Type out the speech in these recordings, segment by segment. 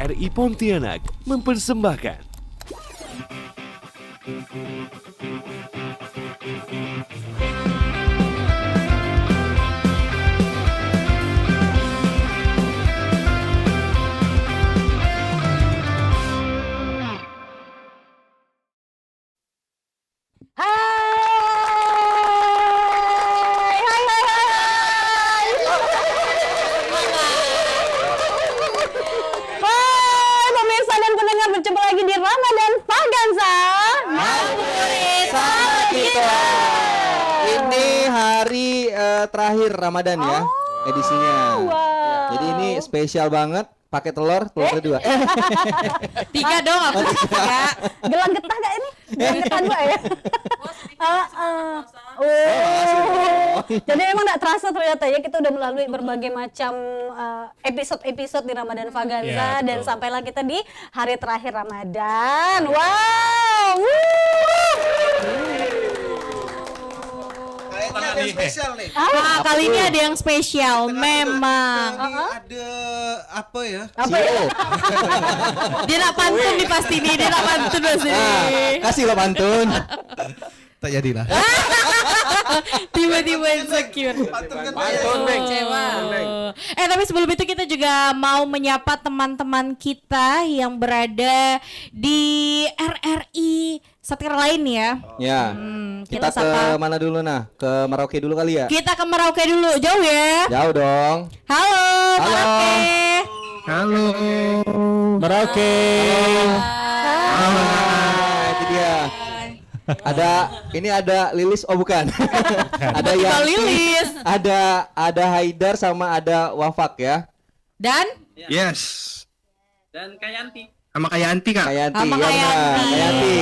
RRI Pontianak mempersembahkan pemirsa dan pendengar, berjumpa lagi di Ramadan Vaganza. Ngabuburit sama kita. Ini hari terakhir Ramadan ya, edisinya. Wow. Jadi ini spesial banget, pakai telurnya 2. 3 dong, aku 3. Gelang getah gak ini? Gelang getah 2 ya? Jadi emang gak terasa ternyata ya, kita udah melalui berbagai macam episode-episode di Ramadan Vaganza, dan sampailah kita di hari terakhir Ramadan. Wow. Kayaknya ada yang spesial nih. Kali ini ada yang spesial, memang. Tadi ada apa ya? Apa ya? Dia nak pantun nih pasti nih, dia nak pantun pasti nih. Kasih lo pantun. Tak jadilah. Tiba-tiba insecure. Pantun Kecewa. Tapi sebelum itu kita juga mau menyapa teman-teman kita yang berada di RRI Satker lain ya. Ya. Kita Kita ke sapa. mana dulu nah? Ke Merauke dulu kali ya? Kita ke Merauke dulu, jauh ya. Jauh dong. Halo, Halo. Merauke. Halo. Merauke. Itu dia. Ada Lilis, oh bukan. Ada Tiba Yanti, Lilis. ada Haidar sama ada Wafak ya. Dan Yes. Dan Kayanti. Sama kayak Anti Kak. Kayanti, Sama ya benar. Kayanti. Kayanti.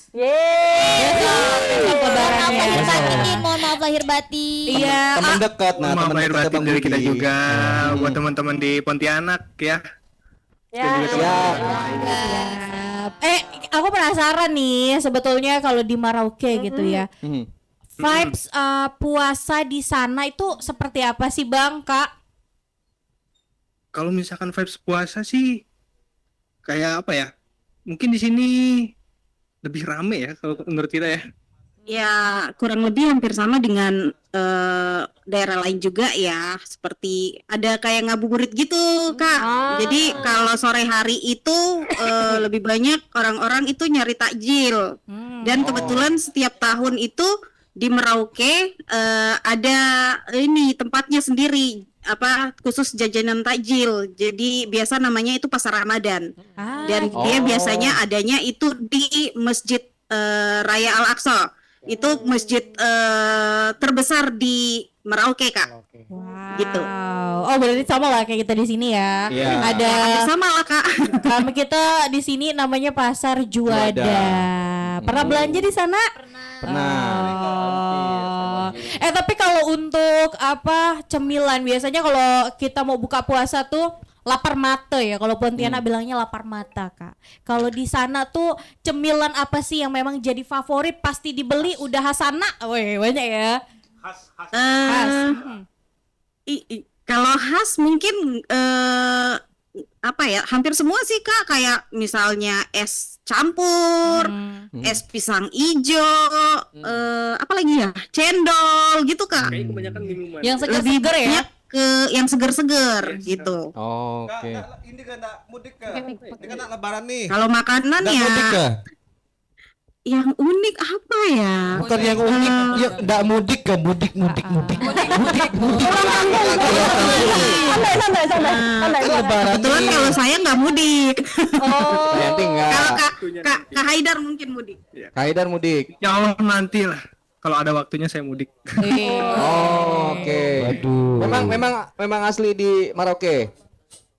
Yeay. besok lebarannya. Mohon maaf lahir batin. Iya. Teman dekat, nah Maaf teman lahir dekat batin Bang dari Budi. kita juga buat teman-teman di Pontianak ya. Ya. Siap. Aku penasaran nih sebetulnya kalau di Merauke gitu ya. Hmm. Vibes puasa di sana itu seperti apa sih Bang, Kak? Kalau misalkan vibes puasa sih kayak apa ya? Mungkin di sini lebih rame ya kalau menurut kita ya. Ya, kurang lebih hampir sama dengan daerah lain juga ya. Seperti ada kayak ngabuburit gitu, Kak. Jadi kalau sore hari itu lebih banyak orang-orang itu nyari takjil. Dan kebetulan setiap tahun itu di Merauke ada ini tempatnya sendiri, apa khusus jajanan takjil. Jadi biasa namanya itu Pasar Ramadan. Dan dia biasanya adanya itu di Masjid Raya Al-Aqsa. Itu masjid terbesar di Merauke, Kak. Wow. Gitu. Oh, berarti sama lah kayak kita di sini ya. Iya. Ada Hampir sama lah, Kak. kami kita di sini namanya Pasar Juanda. Pernah belanja di sana? Pernah. Oh. Tapi kalau untuk apa cemilan biasanya kalau kita mau buka puasa tuh lapar mata ya. Kalau Pontianak bilangnya lapar mata, Kak. Kalau di sana tuh cemilan apa sih yang memang jadi favorit pasti dibeli udah hasana? Wih, banyak ya. Kalau khas mungkin apa ya? Hampir semua sih, Kak. Kayak misalnya es campur, es pisang ijo, apa lagi ya? Cendol gitu, Kak. Kayaknya kebanyakan minuman. Yang Lebih segar-segar ya. banyak ke yang seger-seger gitu. Oke. Ini kan mudik Kak. Ini kan lebaran nih. Kalau makanan Nggak ya mudik kah? yang unik apa ya? Bukan yang unik, ya enggak mudik ke mudik. Santai. Kebetulan kalau saya nggak mudik. Oh. Nanti enggak. Kalau Kak Haidar mungkin mudik. Haidar mudik. Ya Allah nanti lah. Kalau ada waktunya saya mudik. Oh, oke. Memang asli di Merauke.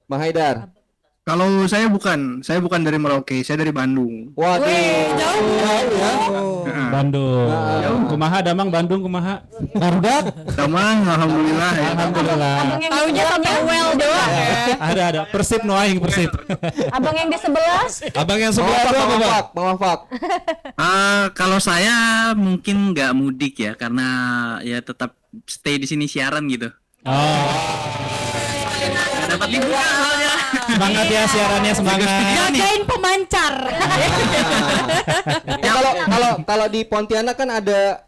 Bang Haidar. Kalau saya bukan dari Merauke, saya dari Bandung. Waduh. Jauh ya. Bandung. Kumaha Damang Bandung kumaha? Barudak. Damang, alhamdulillah ya. Alhamdulillah. Taunya sampai well doang ya. Ada Persib no aing Persib. Abang yang di sebelah. Abang yang sebelah itu apa, Bang? Bang Wafak. Kalau saya mungkin nggak mudik ya, karena ya tetap stay di sini siaran gitu. Oh. Nggak dapat liburan soalnya. Semangat ya siarannya, semangat. Jagain pemancar. Ya, kalau di Pontianak kan ada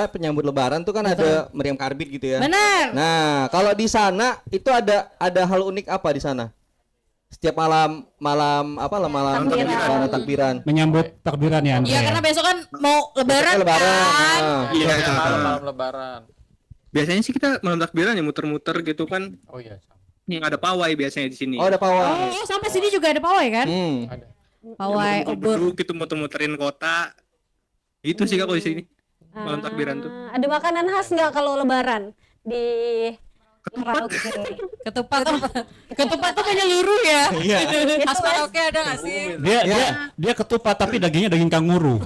penyambut Lebaran tuh kan ada meriam karbit gitu ya. Benar. Nah, kalau di sana itu ada hal unik apa di sana? Setiap malam takbiran. Menyambut takbiran ya, Andre. Iya, karena besok kan mau lebaran, Lebaran. kan. Iya, Malam lebaran. biasanya sih kita malam takbiran ya muter-muter gitu kan. Oh iya. Yang ada pawai biasanya di sini. Oh, ada pawai. Oh, sampai sini juga ada pawai kan? Ada. Pawai obor. Duduk gitu muter-muterin kota. Itu sih Kak kalau di sini. Malam takbiran tuh. Ada makanan khas nggak kalau lebaran di Merauke? Ketupat tuh menyeluruh ya. Iya. Itu Mas. ada nggak sih? Dia ketupat tapi dagingnya daging kanguru.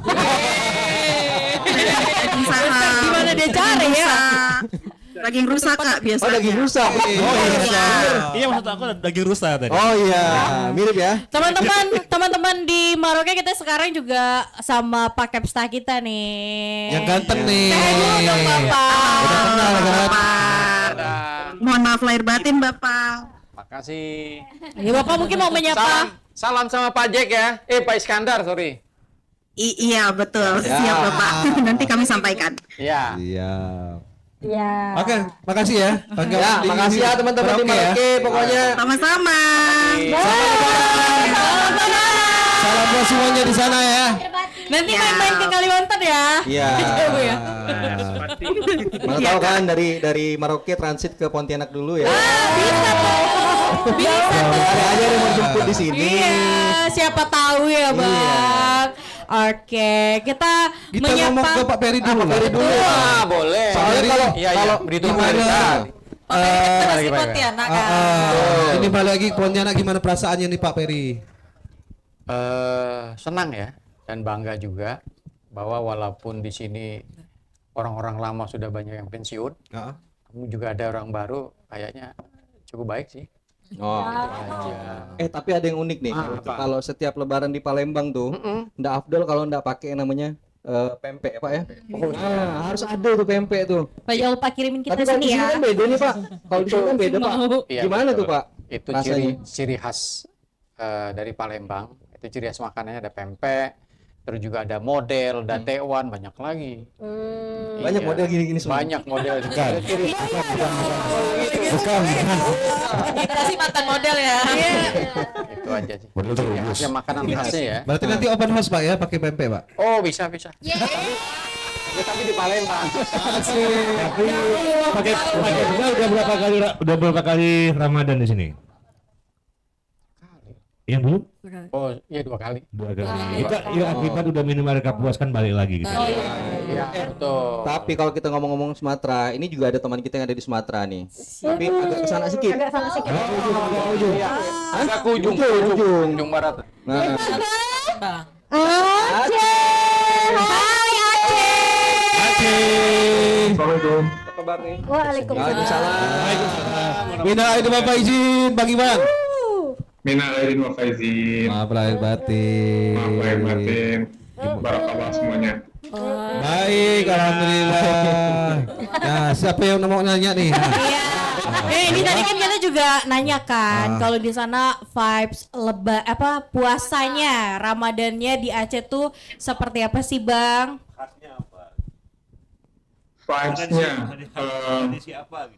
Gimana dia cari ya? Daging rusak Kak Oh, biasanya. daging rusa. Oh iya. Iya, maksud aku daging rusa tadi. Oh iya, mirip ya. Teman-teman di Merauke kita sekarang juga sama Pak Kepsta kita nih. Yang ganteng nih. Saya dulu dong Bapak. Udah kenal kan? Mohon maaf lahir batin Bapak. Makasih. Ya Bapak mungkin mau menyapa. Salam sama Pak Jack ya. Pak Iskandar, sorry. Iya betul, siap Bapak. Nanti kami sampaikan. Iya. Iya. Ya. Oke, makasih ya. Ya, makasih ya teman-teman di Merauke pokoknya. Sama-sama. Salam buat semuanya di sana ya. Nanti main-main ke Kalimantan ya. Iya. Bu ya. Mana tahu kan dari Merauke transit ke Pontianak dulu ya. Bisa tuh. Ada aja yang mau jemput di sini. Iya, siapa tahu ya Bang. Oke, kita Ngomong ke menyapa Pak Peri dulu. Boleh. Soalnya Iya, beritahu gimana? masih Pontianak kan. Ini balik lagi ke Pontianak, gimana perasaannya nih Pak Peri? Senang ya dan bangga juga bahwa walaupun di sini orang-orang lama sudah banyak yang pensiun, namun juga ada orang baru kayaknya cukup baik sih. Oh. Tapi ada yang unik nih. Kalau setiap lebaran di Palembang tuh, ndak afdol kalau ndak pakai namanya pempek Pak ya. Nah, harus ada tuh pempek tuh. Pak jangan lupa kirimin kita Tapi kalau di sini sini ya. kan beda nih Pak. Kalau di sini kan beda Pak. Iya, Gimana betul. tuh Pak? Itu rasanya? ciri khas dari Palembang. Itu ciri khas makanannya ada pempek, terus juga ada model, ada tewan, banyak lagi. Banyak Iya. model gini-gini semua. Banyak model. Ada ciri khas. Bukan. Kita sih mantan model ya. Itu aja sih. Ciri khasnya makanan khasnya ya. Berarti nanti open house Pak ya, pakai pempek Pak. Oh, bisa. Tapi di Palembang. Pakai udah berapa kali Ramadan di sini? Yang belum? Oh, iya 2 kali. 2 kali. Kita akibat udah minum air kapuas kan balik lagi gitu. Iya, betul. Tapi kalau kita ngomong-ngomong Sumatera, ini juga ada teman kita yang ada di Sumatera nih. Tapi agak kesana sedikit. Agak sana sedikit. Agak ke ujung barat. Nah, Aceh. Hai Aceh. Apa kabar nih? Waalaikumsalam. Minal aidin wal faizin, Bang Iwan. Minal aidin wal faizin. Maaf lahir batin. Maaf lahir batin. Barakallah semuanya. Baik, alhamdulillah. Nah, siapa yang mau nanya nih? Ini tadi kan kita juga nanya kan kalau di sana vibes puasanya, Ramadannya di Aceh tuh seperti apa sih, Bang?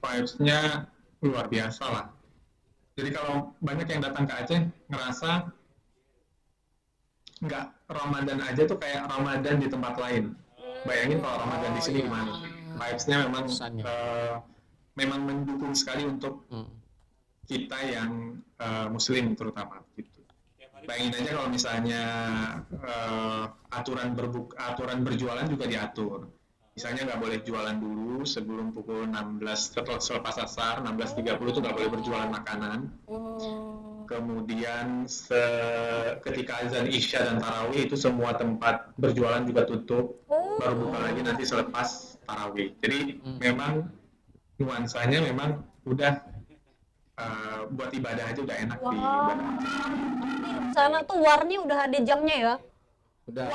Vibes-nya luar biasa lah. Jadi kalau banyak yang datang ke Aceh ngerasa nggak Ramadan aja tuh kayak Ramadan di tempat lain. Bayangin kalau Ramadan di sini gimana? Vibes-nya memang mendukung sekali untuk kita yang Muslim terutama. Gitu. Bayangin aja kalau misalnya aturan berjualan juga diatur. Misalnya nggak boleh jualan dulu sebelum pukul 16, selepas asar 16.30 itu nggak boleh berjualan makanan. Kemudian ketika azan Isya dan Tarawih itu semua tempat berjualan juga tutup. Baru buka lagi nanti selepas Tarawih. Jadi memang nuansanya memang udah buat ibadah aja udah enak di ibadah. Sana tuh warnya udah ada jamnya ya. Udah.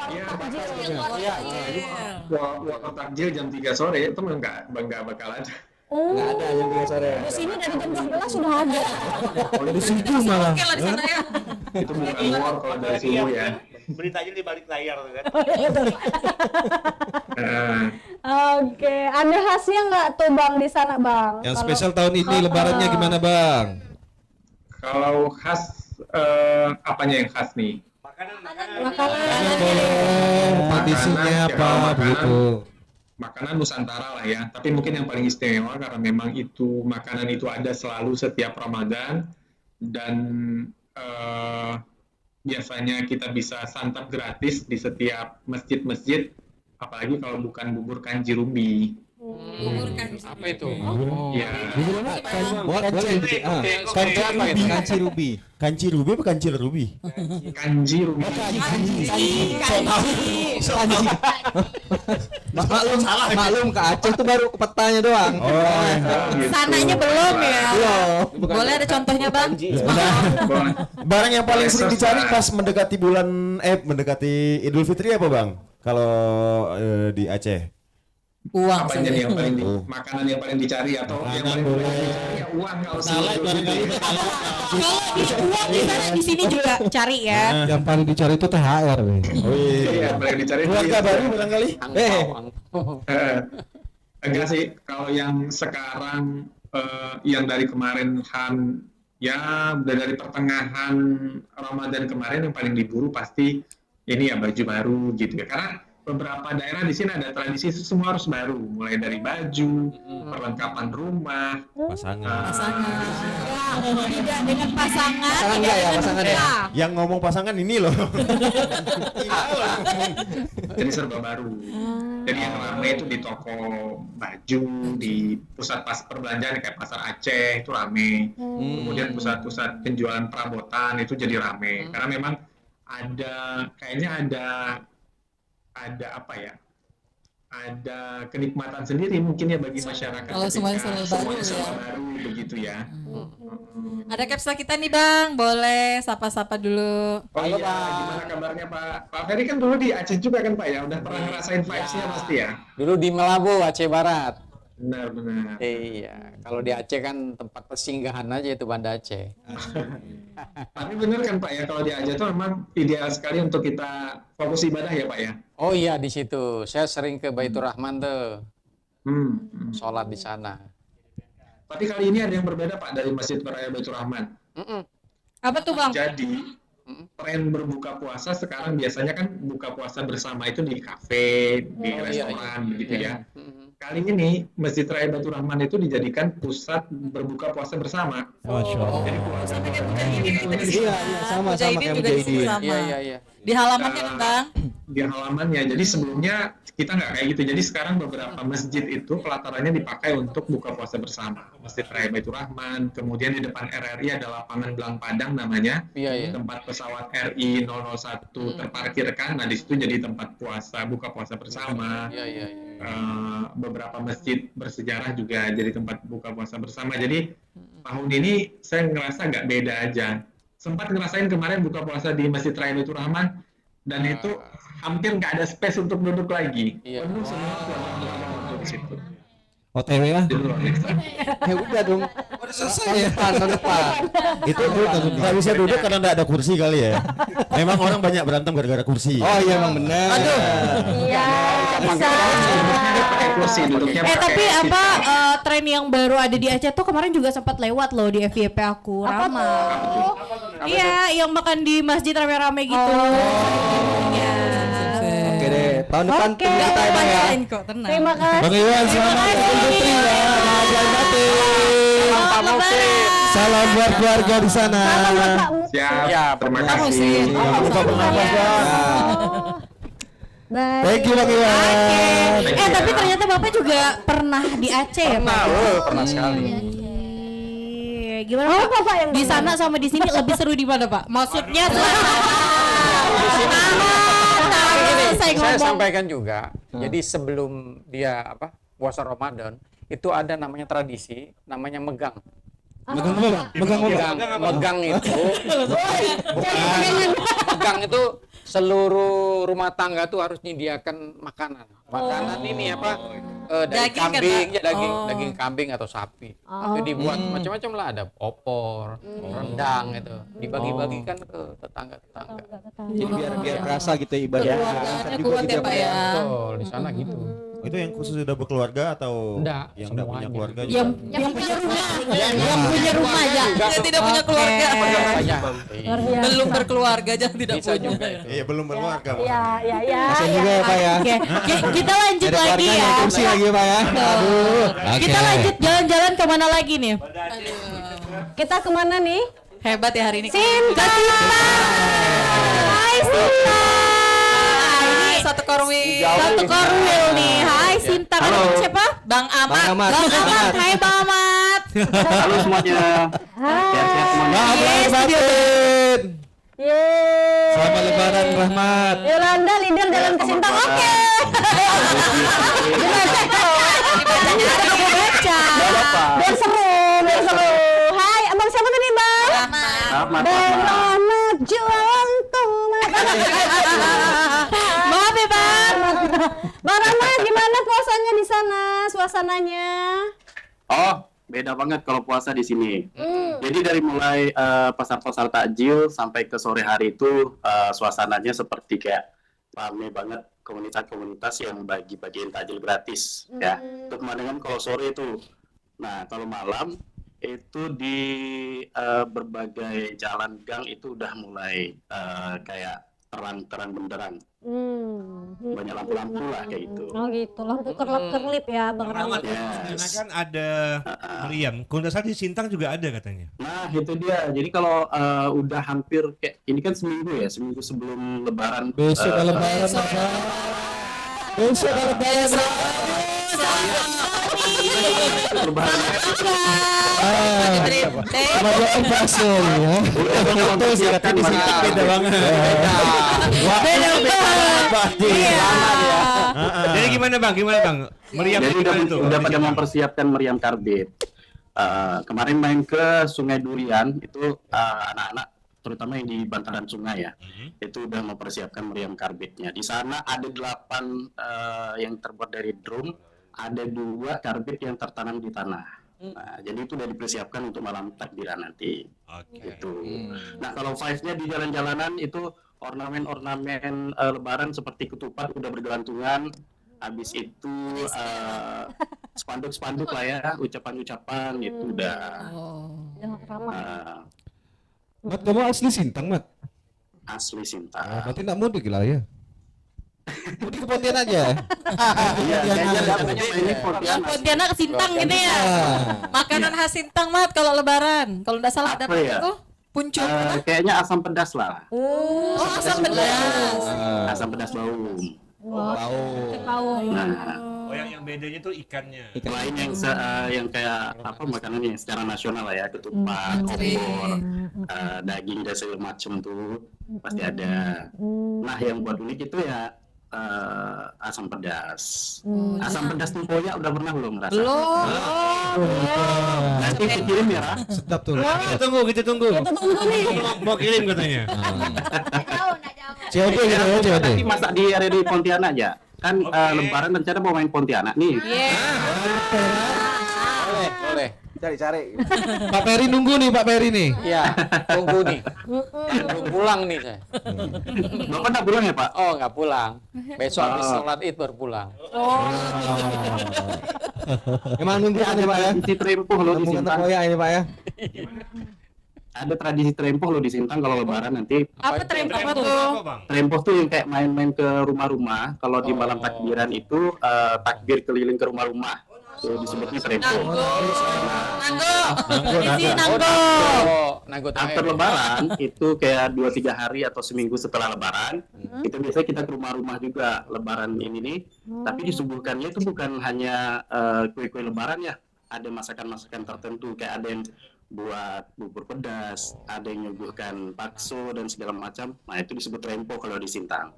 Waktu takjil jam 3 sore itu nggak bakal ada. Oh. Nggak ada jam 3 sore. Di sini dari jam 12 sudah ada. Di situ malah. Itu bukan war kalau dari subuh ya. Beritanya di balik layar tuh kan. Eh, Oke, ada khasnya nggak tuh Bang di sana Bang? Yang Kalau- spesial tahun ini lebarannya gimana, Bang? kalau khas apanya yang khas nih? Makanan. Tradisinya Makanan, apa ya, makanan. begitu? Makanan Nusantara lah ya, tapi mungkin yang paling istimewa karena memang itu makanan itu ada selalu setiap Ramadan dan biasanya kita bisa santap gratis di setiap masjid-masjid, apalagi kalau bukan bubur kanji rubi. Apa itu? Ya, Kanci rubi. Kanci rubi apa kancil rubi? kanji rubi. Maklum ke Aceh tuh baru ke petanya doang. Gitu. Sananya belum ya. Belum. Boleh ada contohnya Bang? Boleh. Barang yang paling sering Sesat. dicari pas mendekati mendekati Idul Fitri apa Bang? Kalau di Aceh? Uang Apanya nih yang paling makanan yang paling dicari atau yang paling dicari ya uang kalau sebelum Idul Fitri. Kalau di uang di sana di sini juga cari ya. Yang paling dicari itu THR, Bang. Oh Iya, iya. paling dicari Keluarga iya. baru barangkali? Eh, enggak sih, kalau yang sekarang yang dari kemarin ya udah dari pertengahan Ramadan kemarin yang paling diburu pasti ini ya baju baru gitu ya. Karena beberapa daerah di sini ada tradisi itu semua harus baru, mulai dari baju, perlengkapan rumah, Pasangan. Tidak dengan pasangan, Pasangan tidak nggak ya, dengan pasangan ya? nikah. Yang ngomong pasangan ini loh. jadi serba baru. Jadi yang ramai itu di toko baju, di pusat perbelanjaan kayak pasar Aceh itu rame. Kemudian pusat-pusat penjualan perabotan itu jadi rame. Karena memang kayaknya ada apa ya? Ada kenikmatan sendiri mungkin ya bagi masyarakat. Kalau semuanya serba baru ya. serba baru begitu ya. Ada capsule kita nih Bang, boleh sapa-sapa dulu. Oh iya, gimana kabarnya Pak? Pak Ferry kan dulu di Aceh juga kan Pak ya? Udah pernah ngerasain vibes-nya pasti ya? Dulu di Melabu, Aceh Barat. Benar-benar. Iya, kalau di Aceh kan tempat persinggahan aja itu Banda Aceh. Tapi benar kan Pak ya, kalau di Aceh itu memang ideal sekali untuk kita fokus ibadah ya Pak ya? Oh iya di situ, saya sering ke Baitur Rahman tuh, sholat di sana. Tapi kali ini ada yang berbeda Pak dari Masjid Raya Baitur Rahman. Apa tuh Bang? Jadi tren berbuka puasa sekarang biasanya kan buka puasa bersama itu di kafe, di restoran begitu ya. Kali ini Masjid Raya Baitur Rahman itu dijadikan pusat berbuka puasa bersama. Masya Allah. Jadi puasa Iya, sama kayak Mujahidin. Iya. Di halamannya kan Bang? di halamannya. Jadi sebelumnya kita nggak kayak gitu. Jadi sekarang beberapa masjid itu pelatarannya dipakai untuk buka puasa bersama. Masjid Raya Baitur Rahman, kemudian di depan RRI ada lapangan Belang Padang namanya, tempat pesawat RI 001 terparkirkan. Nah di situ jadi tempat buka puasa bersama. Beberapa masjid bersejarah juga jadi tempat buka puasa bersama. Jadi tahun ini saya ngerasa nggak beda aja. Sempat ngerasain kemarin buka puasa di Masjid Raya Baitur Rahman dan itu hampir nggak ada space untuk duduk lagi. Penuh semua keluarga untuk di situ. OTW lah. Ya udah dong. Udah selesai ya. Tahun depan. Itu nggak bisa duduk karena nggak ada kursi kali ya. Memang orang banyak berantem gara-gara kursi. Oh iya emang benar. Iya, bisa. Pakai kursi duduknya. Tapi apa tren yang baru ada di Aceh tuh kemarin juga sempat lewat loh di FYP aku. Apa Rama. tuh? Iya, yang makan di masjid rame-rame gitu. Iya. Oke deh, tahun depan tunggu kita ya Bang ya. Kok tenang. Terima kasih. Bang Iwan, selamat Idul Fitri ya. Bahagia batin. Salam buat keluarga di sana. Siap. Terima kasih. Buka bernafas ya. Baik. Thank you Bang Iwan. Tapi ternyata Bapak juga pernah di Aceh ya Pak? Pernah sekali. Gimana Pak? Bapak yang Di sana sama di sini lebih seru di mana Pak? Maksudnya Saya sampaikan juga. Jadi sebelum dia puasa Ramadan itu ada namanya tradisi namanya megang. Megang apa, Bang? Megang apa? Megang itu. Megang itu seluruh rumah tangga tuh harus menyediakan makanan. Makanan ini apa? Dari Daging kan, kambing, Pak? ya daging kambing atau sapi. Itu dibuat macam-macam lah, ada opor, rendang itu. Dibagi-bagikan ke tetangga-tetangga. Jadi biar kerasa gitu ya ibadah. Keluarganya kuat ya Pak ya. Betul, di sana gitu. Itu yang khusus sudah berkeluarga atau Enggak, yang enggak punya semuanya. keluarga juga? Yang punya rumah. Yang punya rumah aja. Yang tidak punya keluarga. Banyak. Luar biasa. Belum berkeluarga jangan tidak Bisa punya. juga itu. Iya, belum berkeluarga. Bang. Ya. Kasian juga ya Pak ya. Oke, kita lanjut Ada lagi keluarganya ya. kursi lagi Pak ya. Aduh. Kita lanjut jalan-jalan kemana lagi nih? Kita kemana nih? Hebat ya hari ini. Sinta. Hai Sinta. Ini satu korwil. Satu korwil nih. Hai Sinta. Kamu siapa? Bang Ahmad. Bang Ahmad. Bang Ahmad. Hai Bang Ahmad. Halo semuanya. Sehat-sehat semuanya. Rahmat batin. Yeay. Selamat Lebaran Rahmat. Yolanda leader jalan ke Sintang. Oke. Dibaca kok. Baca. Biar seru. Hai, abang siapa tadi bang? Rahmat. Bang Rahmat jualan tomat. Maaf ya Bang. Bang Rahmat, gimana puasanya di sana? Suasananya? Oh, beda banget kalau puasa di sini. Jadi dari mulai pasar-pasar takjil sampai ke sore hari itu suasananya seperti kayak ramai banget komunitas-komunitas yang bagi-bagiin takjil gratis ya. Untuk pemandangan kalau sore itu. Nah, kalau malam itu di berbagai jalan gang itu udah mulai kayak terang-terang benderang. Banyak lampu-lampu lah kayak gitu. Oh gitu, lampu kerlip-kerlip ya Bang Rahmat. Karena kan ada meriam. Kondasar di Sintang juga ada katanya. Nah itu dia. Jadi kalau udah hampir kayak ini kan seminggu sebelum Lebaran. Besok Lebaran Pak. Besok Lebaran. Lebaran. Sama doain bakso ya. Betul sih kata di sini beda banget. Beda banget. Iya. Jadi gimana Bang? Meriam Jadi gimana tuh? udah pada mempersiapkan meriam karbit. Kemarin main ke Sungai Durian itu anak-anak terutama yang di bantaran sungai ya, itu udah mempersiapkan meriam karbitnya. Di sana ada 8 yang terbuat dari drum, ada 2 karbit yang tertanam di tanah. Nah, jadi itu udah dipersiapkan untuk malam takbiran nanti. Gitu. Nah, kalau vibes-nya di jalan-jalanan itu ornamen-ornamen Lebaran seperti ketupat udah bergelantungan. Habis itu spanduk-spanduk lah ya, ucapan-ucapan itu udah. Mat, kamu asli Sintang, Mat? Asli Sintang. Berarti nggak mudik lah ya? Mudik ke Pontianak aja. Iya, kayaknya dapetnya ini Yang Pontianak. Pontianak ke Sintang gitu ya. Makanan khas Sintang Mat kalau Lebaran. Kalau nggak salah ada Apa ya? tuh puncul. Kayaknya asam pedas lah. Oh, asam pedas. Asam pedas bau. Nah, Oh yang bedanya tuh ikannya. lain yang kayak apa makanan yang secara nasional lah ya, ketupat, opor, daging dan segala macam tuh pasti ada. Nah, yang buat unik itu ya asam pedas. Asam pedas tempoyak udah pernah belum ngerasa? Belum. Nanti kirim ya. Sedap tuh. Kita tunggu. Kita tunggu nih. Mau kirim katanya. COD gitu ya, COD. Nanti masak di area di Pontianak aja. Kan Lebaran rencana mau main Pontianak nih. Boleh. Cari-cari. Pak Peri nunggu nih, Pak Peri nih. Iya, tunggu nih. Belum pulang nih saya. Bapak nggak pulang ya Pak? Oh, nggak pulang. Besok habis sholat Id baru pulang. Emang nunggu kan ya, Pak ya? Tradisi trempuh loh di Bukan Sintang. tempoyak ini, Pak ya? Ada tradisi trempuh loh di Sintang kalau Lebaran nanti. Apa tren apa tuh? Apa Bang? Trempuh tuh yang kayak main-main ke rumah-rumah. Kalau di malam takbiran itu takbir keliling ke rumah-rumah. Itu disebutnya trempuh. Nanggo After Lebaran itu kayak 2-3 hari atau seminggu setelah Lebaran, itu biasanya kita ke rumah-rumah juga Lebaran ini nih. Tapi disuguhkannya itu bukan hanya kue-kue Lebaran ya, ada masakan-masakan tertentu kayak ada yang buat bubur pedas, ada yang nyuguhkan bakso dan segala macam. Nah, itu disebut rempo kalau di Sintang.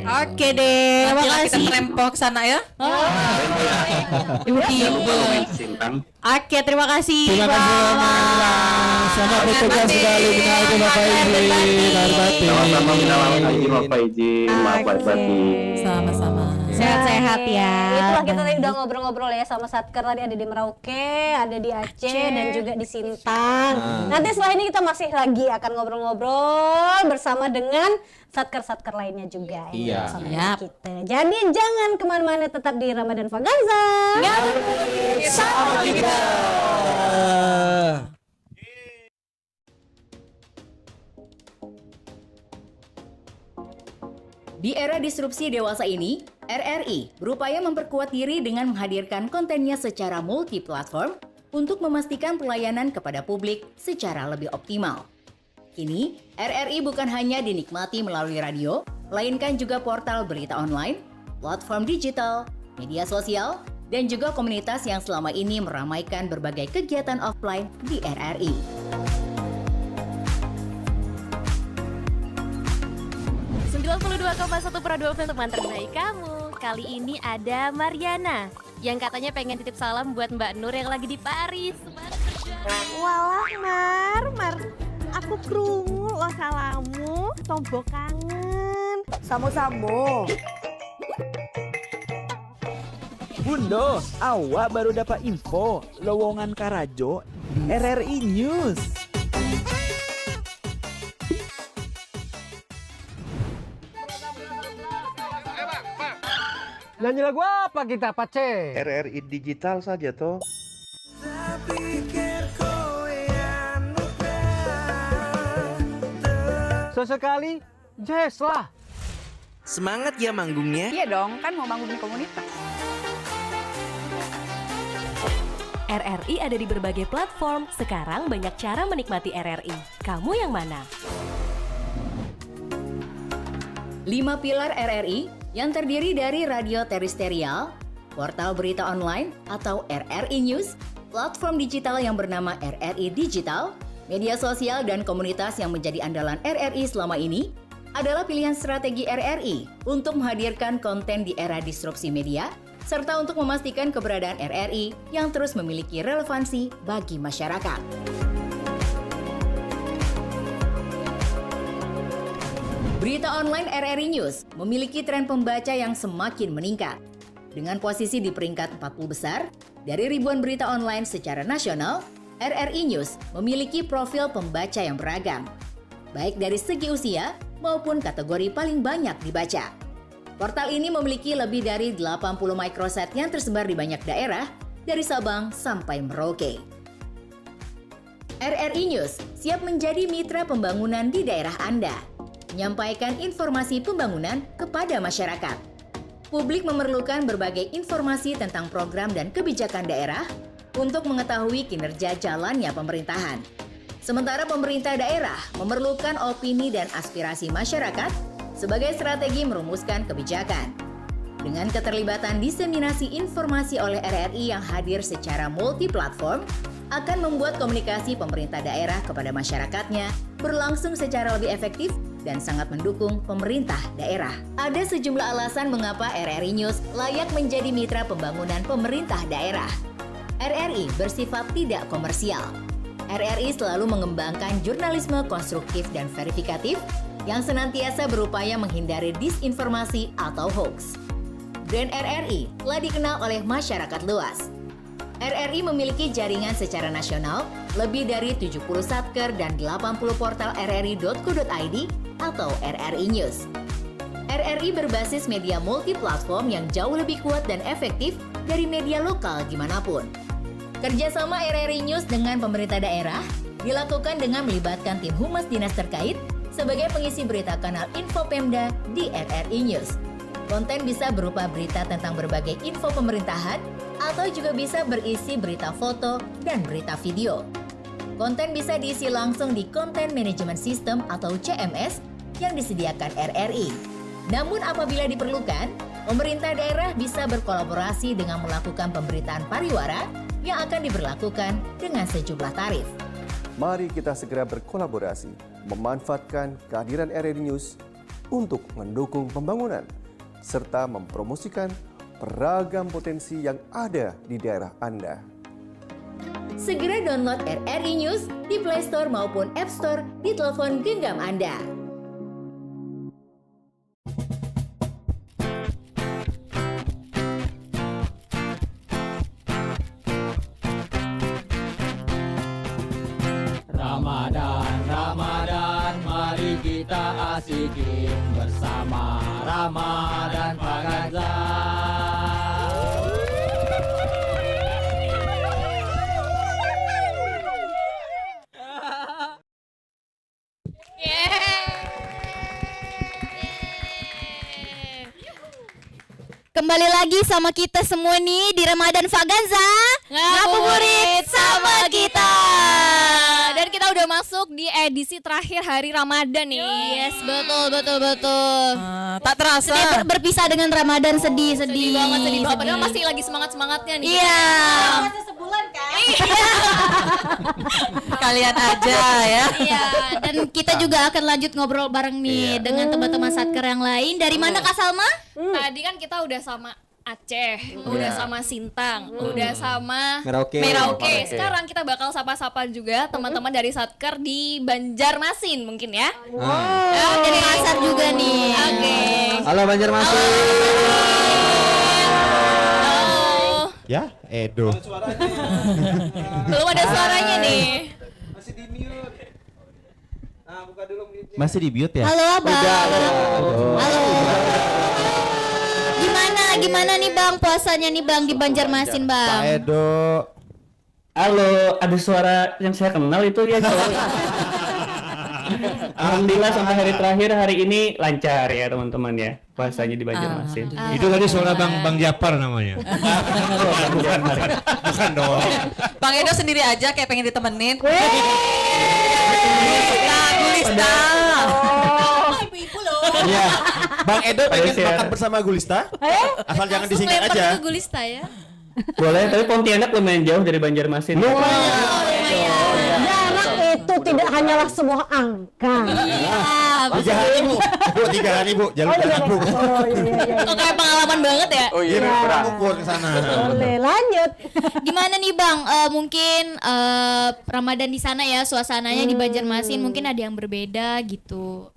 Oke deh, Nantilah kita makasih. rempok sana ya. Jangan lupa main di Sintang. Oke, terima kasih. Terima kasih Mas. Selamat bertugas kembali minal aidin wal faizin. Lahir batin. Sama-sama minal aidin wal faizin. Maaf lahir batin. Sama-sama. Sehat-sehat ya. Itulah kita tadi udah ngobrol-ngobrol ya sama Satker, tadi ada di Merauke, ada di Aceh dan juga di Sintang. Nanti setelah ini kita masih lagi akan ngobrol-ngobrol bersama dengan Satker-Satker lainnya juga. Iya. Sama kita. Jadi jangan kemana-mana, tetap di Ramadan Vaganza. Sama kita. Di era disrupsi dewasa ini, RRI berupaya memperkuat diri dengan menghadirkan kontennya secara multi-platform untuk memastikan pelayanan kepada publik secara lebih optimal. Kini, RRI bukan hanya dinikmati melalui radio, melainkan juga portal berita online, platform digital, media sosial, dan juga komunitas yang selama ini meramaikan berbagai kegiatan offline di RRI. Pro2 FM teman terbaik kamu. Kali ini ada Mariana yang katanya pengen titip salam buat Mbak Nur yang lagi di Paris. Walah Mar, aku krungu lo salamu, tombo kangen. Samo-samo. Bundo, awak baru dapat info lowongan Karajo di RRI News. Nyanyi lagu apa kita, Pace? RRI digital saja toh. Sesekali, jazz lah. Semangat ya manggungnya. Iya dong, kan mau manggung di komunitas. RRI ada di berbagai platform. Sekarang banyak cara menikmati RRI. Kamu yang mana? 5 pilar RRI yang terdiri dari radio terestrial, portal berita online atau RRI News, platform digital yang bernama RRI Digital, media sosial dan komunitas yang menjadi andalan RRI selama ini adalah pilihan strategi RRI untuk menghadirkan konten di era disrupsi media serta untuk memastikan keberadaan RRI yang terus memiliki relevansi bagi masyarakat. Berita online RRI News memiliki tren pembaca yang semakin meningkat. Dengan posisi di peringkat 40 besar, dari ribuan berita online secara nasional, RRI News memiliki profil pembaca yang beragam, baik dari segi usia maupun kategori paling banyak dibaca. Portal ini memiliki lebih dari 80 microsite yang tersebar di banyak daerah, dari Sabang sampai Merauke. RRI News siap menjadi mitra pembangunan di daerah Anda, menyampaikan informasi pembangunan kepada masyarakat. Publik memerlukan berbagai informasi tentang program dan kebijakan daerah untuk mengetahui kinerja jalannya pemerintahan. Sementara pemerintah daerah memerlukan opini dan aspirasi masyarakat sebagai strategi merumuskan kebijakan. Dengan keterlibatan diseminasi informasi oleh RRI yang hadir secara multi-platform, akan membuat komunikasi pemerintah daerah kepada masyarakatnya berlangsung secara lebih efektif dan sangat mendukung pemerintah daerah. Ada sejumlah alasan mengapa RRI News layak menjadi mitra pembangunan pemerintah daerah. RRI bersifat tidak komersial. RRI selalu mengembangkan jurnalisme konstruktif dan verifikatif yang senantiasa berupaya menghindari disinformasi atau hoax. Brand RRI telah dikenal oleh masyarakat luas. RRI memiliki jaringan secara nasional, lebih dari 70 satker dan 80 portal rri.co.id atau RRI News. RRI berbasis media multi-platform yang jauh lebih kuat dan efektif dari media lokal dimanapun. Kerjasama RRI News dengan pemerintah daerah dilakukan dengan melibatkan tim humas dinas terkait sebagai pengisi berita kanal Info Pemda di RRI News. Konten bisa berupa berita tentang berbagai info pemerintahan atau juga bisa berisi berita foto dan berita video. Konten bisa diisi langsung di Content Management System atau CMS yang disediakan RRI. Namun apabila diperlukan, pemerintah daerah bisa berkolaborasi dengan melakukan pemberitaan pariwara yang akan diberlakukan dengan sejumlah tarif. Mari kita segera berkolaborasi, memanfaatkan kehadiran RRI News untuk mendukung pembangunan, serta mempromosikan beragam potensi yang ada di daerah Anda. Segera download RRI News di Play Store maupun App Store di telepon genggam Anda. Ramadan, mari kita asikin bersama Ramadan Pak Ganjar. Kembali lagi sama kita semua nih di Ramadan Vaganza. Ngabuburit sama kita. Dan kita udah masuk di edisi terakhir hari Ramadan nih. Yes, betul. Tak terasa. Sedih berpisah dengan Ramadan, sedih banget. Padahal masih lagi semangat-semangatnya nih. Iya. Masih sebulan kan? Kalian aja ya. Iya, dan kita juga akan lanjut ngobrol bareng nih dengan teman-teman Satker yang lain. Dari mana Kak Salma? Tadi kan kita udah sama Aceh, udah sama Sintang, udah sama Merauke. Sekarang kita bakal sapa-sapa juga teman-teman dari Satker di Banjarmasin mungkin ya. Dari Pasar juga nih. Oke. Halo Banjarmasin. Ya, Edo. Belum ada suaranya nih. Masih di mute. Nah, buka dulu mute. Masih di mute ya? Halo Abang. Halo. Gimana nih Bang puasanya nih Bang di Banjarmasin Bang? Pak Edo. Halo, ada suara yang saya kenal itu ya. Alhamdulillah sampai hari terakhir hari ini lancar ya teman-teman ya puasanya di Banjarmasin. Itu tadi suara Bang Japar namanya. Bukan dong. Bang Edo sendiri aja kayak pengen ditemenin. Gulista. Ibu-ibu loh. Iya. Bang Edo pengen makan bersama Gulista? Asal jangan disingkat aja. Langsung Gulista ya. Boleh, tapi Pontianak lumayan jauh dari Banjarmasin. Jarak itu tidak hanyalah sebuah angka. Tiga hari Bu. Bu, 3 hari Bu. Jalur darat Bu. Kok kayak pengalaman banget ya? Oh iya, kurang ukur ke sana. Boleh lanjut. Gimana nih Bang? Mungkin Ramadan di sana ya suasananya di Banjarmasin mungkin ada yang berbeda gitu.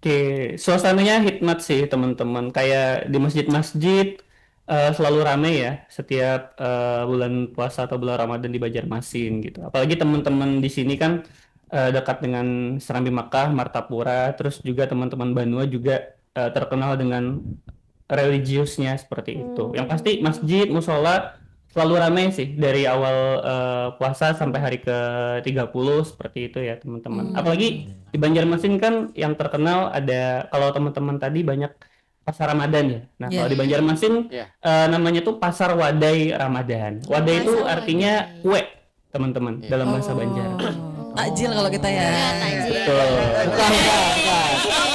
Oke, suasananya hikmat sih teman-teman. Kayak di masjid-masjid selalu ramai ya setiap bulan puasa atau bulan Ramadan di Banjarmasin gitu. Apalagi teman-teman di sini kan dekat dengan Serambi Makkah, Martapura, terus juga teman-teman Banua juga terkenal dengan religiusnya seperti itu. Yang pasti masjid, musola selalu ramai sih dari awal puasa sampai hari ke-30 seperti itu ya teman-teman. Apalagi di Banjarmasin kan yang terkenal ada, kalau teman-teman tadi banyak pasar Ramadan ya. Nah, kalau di Banjarmasin namanya tuh Pasar Wadai Ramadan. Wadai itu artinya kue, teman-teman, dalam bahasa Banjar. Takjil kalau kita ya. Betul.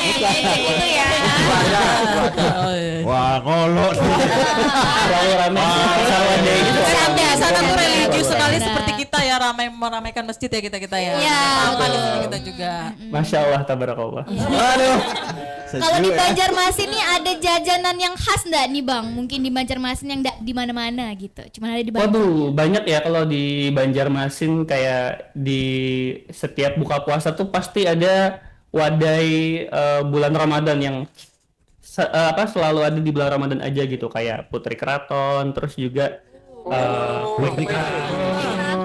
Itu ya. Wah, ngolok. Selalu ramai Pasar Wadai gitu. Sana tuh religius sekali seperti kita ya, meramaikan masjid ya kita ya. Iya, kita juga. Masya Allah, tabarakallah. Aduh. Kalau di Banjarmasin nih ada jajanan yang khas nggak nih Bang? Mungkin di Banjarmasin yang nggak di mana-mana gitu. Cuman ada di Banjar. Waduh, banyak ya kalau di Banjarmasin. Kayak di setiap buka puasa tuh pasti ada wadai bulan Ramadan yang selalu ada di bulan Ramadan aja gitu. Kayak Putri Keraton, terus juga Putri Keraton.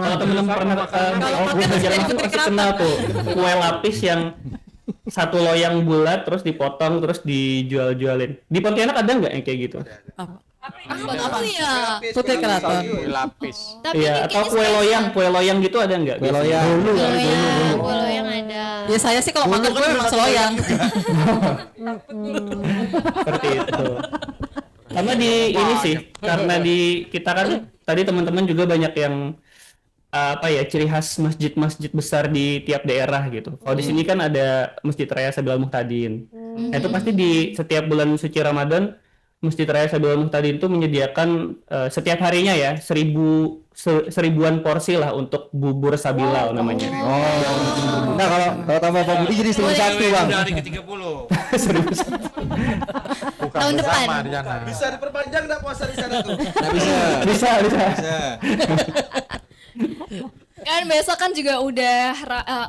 Kalau teman-teman pernah Banjarmasin pasti kenal tuh kue lapis yang satu loyang bulat terus dipotong terus dijual-jualin. Di Pontianak ada nggak yang kayak gitu? Apa ya? Putri Keraton. Lapis. Iya, atau kue loyang gitu ada nggak? Kue loyang. Kue loyang ada. Ya saya sih kalau makan kue memang seloyang. Seperti itu. Karena di ini sih, karena di kita kan tadi teman-teman juga banyak yang ciri khas masjid-masjid besar di tiap daerah gitu. Kalau di sini kan ada Masjid Raya Sabil Muhtadin. Itu pasti di setiap bulan suci Ramadan Masjid Raya Sabilul Muhtadin itu menyediakan setiap harinya ya seribuan porsi lah untuk bubur Sabilal namanya. Nah kalau tambah Pak Budi jadi 1.001 Bang. Hari ke-30. Tahun depan. Bisa diperpanjang enggak puasa di sana tuh? Bisa. Kan besok kan juga udah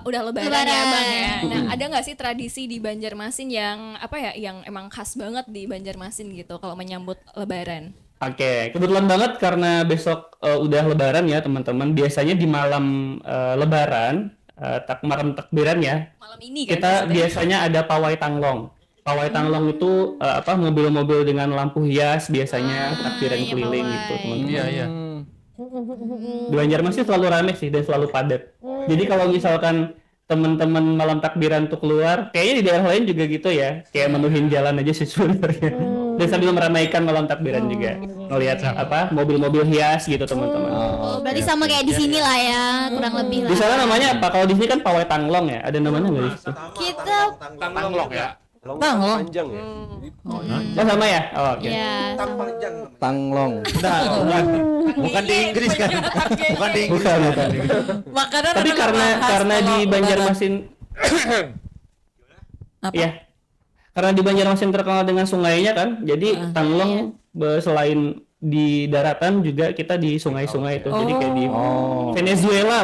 lebaran ya Bang ya. Nah, ada nggak sih tradisi di Banjarmasin yang yang emang khas banget di Banjarmasin gitu kalau menyambut lebaran? Oke, kebetulan banget karena besok udah lebaran ya teman-teman. Biasanya di malam lebaran, malam takbiran ya. Malam ini kan kita biasanya ada pawai tanglong. Pawai tanglong itu mobil-mobil dengan lampu hias biasanya takbiran keliling gitu teman-teman. Iya. Di Banjarmasin selalu rame sih dan selalu padat. Jadi kalau misalkan teman-teman malam takbiran tuh keluar, kayaknya di daerah lain juga gitu ya, kayak menuhin jalan aja sih sebenarnya. Dan sambil meramaikan malam takbiran juga, ngelihat mobil-mobil hias gitu teman-teman. Berarti sama kayak di sini lah ya, kurang lebih lah. Di sana namanya apa? Kalau di sini kan pawai tanglong ya, ada namanya nggak di situ? Kita Tanglong ya. Tanglong. Panjang ya. Oh sama ya? Oh, oke. ya. Tanglong. Bukan di Inggris kan? Bukan di Inggris. Bukan. Makanan Tapi adalah karena khas di kalau Banjarmasin Apa? ya. Karena di Banjarmasin terkenal dengan sungainya kan. Jadi tanglong selain di daratan juga kita di sungai-sungai itu. Jadi kayak di Venezuela.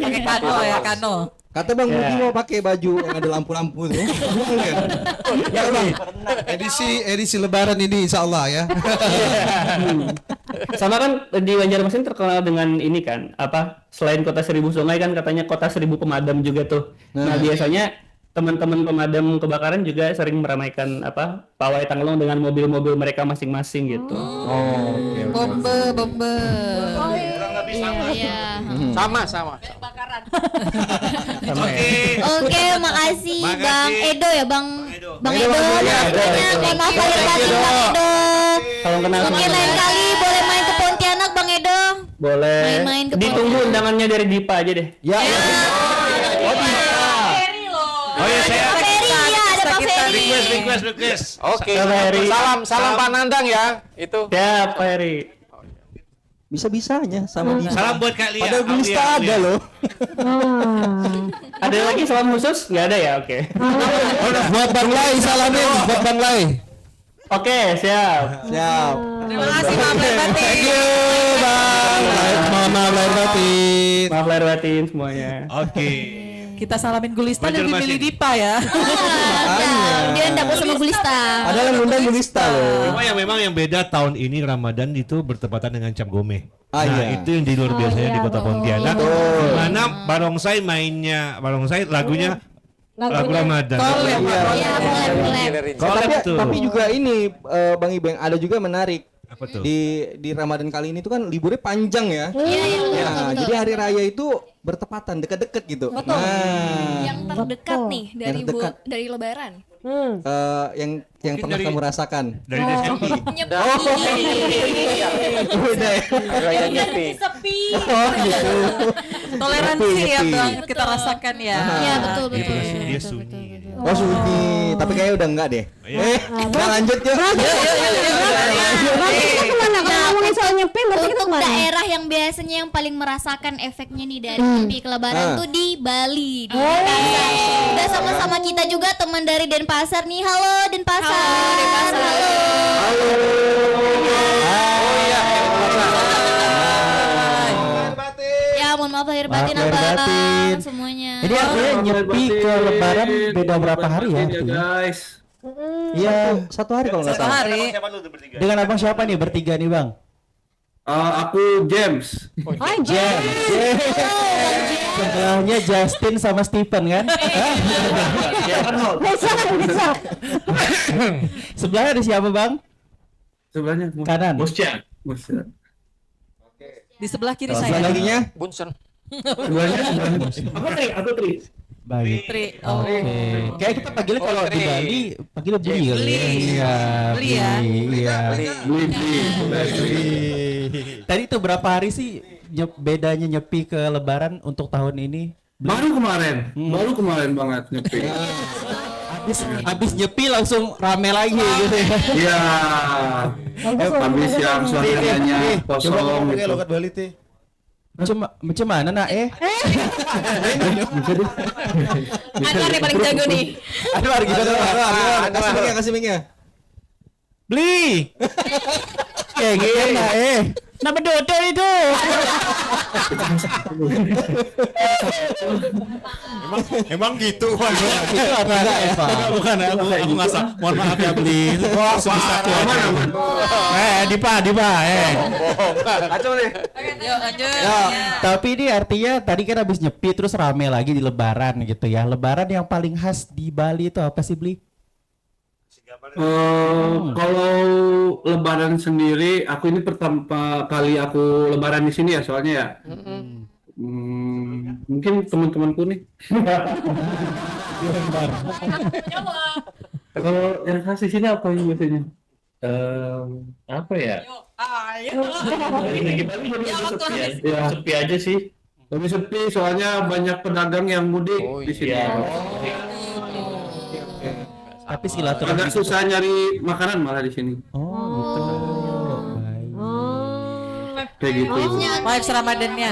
pakai kano ya, kano. Kata Bang Budi mau pakai baju yang ada lampu-lampu tuh. Ya Bang, edisi lebaran ini insya Allah ya. Sama kan di Banjarmasin terkenal dengan ini kan, selain kota 1000 sungai kan katanya kota 1000 pemadam juga tuh. Nah biasanya teman-teman pemadam kebakaran juga sering meramaikan pawai tanglong dengan mobil-mobil mereka masing-masing gitu. Bombe. Iya. Sama. Oke, makasih Bang Edo ya Bang Edo. Mohon maaf lahir batin Bang Edo. Kalau kenal Mungkin lain kali boleh main ke Pontianak Bang Edo. boleh. Main-main ke Ditunggu undangannya dari Dipa aja deh. Ya. Oh ya saya Ada Pak Ferry. request. Oke. Ferry. Salam Pak Nandang ya. Itu. Ya, Pak Heri. Bisa-bisanya sama dia. Salam buat Kak Lia. Padahal Gulista ada loh. Ada lagi salam khusus? Nggak ada ya? Oke. Buat Bang Lai salamin, buat Bang Lai. Oke, siap. Terima kasih Bang Batin. Thank you Bang. Mohon maaf lahir batin. Maaf lahir batin semuanya. Oke. Kita salamin Gulista dan Banjarmasin. milih Dipa ya. Dia dapur sama Gulista. Ada yang ngundang Gulista loh. Cuma yang memang yang beda tahun ini Ramadan itu bertepatan dengan Cap Gome. Ah, Nah iya. itu yang di luar biasanya di Kota Pontianak. Betul. Di mana Barongsai lagunya lagu Ramadan. Collab. Collab tuh. Tapi juga ini Bang Ibeng ada juga menarik. Apa tuh? Di Ramadan kali ini tuh kan liburnya panjang ya. Iya, Jadi hari raya itu bertepatan dekat-dekat gitu. Betul. Nah, Yang terdekat nih Yang terdekat. dari lebaran. yang Mungkin pernah dari- kamu rasakan. Dari SMP. Udah ya. Raya Nyepi. Sepi. Oh gitu. Toleransi ya Nyepi. Bang, kita rasakan ya. Iya, betul. Dia sunyi. Oh sunyi, tapi kayaknya udah enggak deh. Kita lanjut yuk. Ngomongin soal nyepi, berarti kita Untuk kemana? daerah yang biasanya yang paling merasakan efeknya nih dari nyepi ke lebaran tuh di Bali, di Denpasar. Udah sama-sama kita juga teman dari Denpasar nih. Halo Denpasar. Halo Denpasar. Ya, mohon maaf lahir batin Maaf lahir abang batin. semuanya. Ini artinya nyepi ke lebaran beda berapa hari ya? guys. Iya, satu hari kalau nggak Satu salah. hari. Dengan abang siapa nih bertiga nih bang? Aku James. Oh, James. Sebelahnya Justin sama Stephen kan? Bisa. Sebelahnya ada siapa bang? Sebelahnya Kanan. Bosnya. Di sebelah kiri Sebelah saya. laginya? Bunsen. Sebelahnya. Aku Tri. Baik. Tri. Oh. Kayak kita panggilnya kalau di Bali panggilnya Bli kali ya. Iya. Bli ya. Iya. Tadi itu berapa hari sih bedanya nyepi ke lebaran untuk tahun ini? Baru kemarin banget nyepi. Habis habis nyepi langsung rame lagi gitu ya. Iya. Habis yang suasananya Coba kosong ngomong pakai gitu. logat Bali teh. Macam mana nak Anwar nih paling jago nih. Anwar gimana? Kasih mic-nya. beli kayak gini nak nama dodo itu Emang gitu. itu apa enggak Eva Bukan, aku ngasah. Mohon maaf ya beli. Dipa. Kacau nih. Yuk lanjut. tapi ini artinya tadi kan habis nyepi terus rame lagi di lebaran gitu ya. Lebaran yang paling khas di Bali itu apa sih beli? Kalau lebaran sendiri, aku ini pertama kali aku lebaran di sini ya, soalnya ya. Mungkin teman-temanku nih. Kalau yang khas di sini apa yang biasanya? Apa ya? Sepi aja sih. Lebih sepi soalnya banyak pedagang yang mudik di sini. Tapi silaturahmi agak susah nyari makanan malah di sini. Oh gitu. Kayak gitu. Vibes Ramadannya.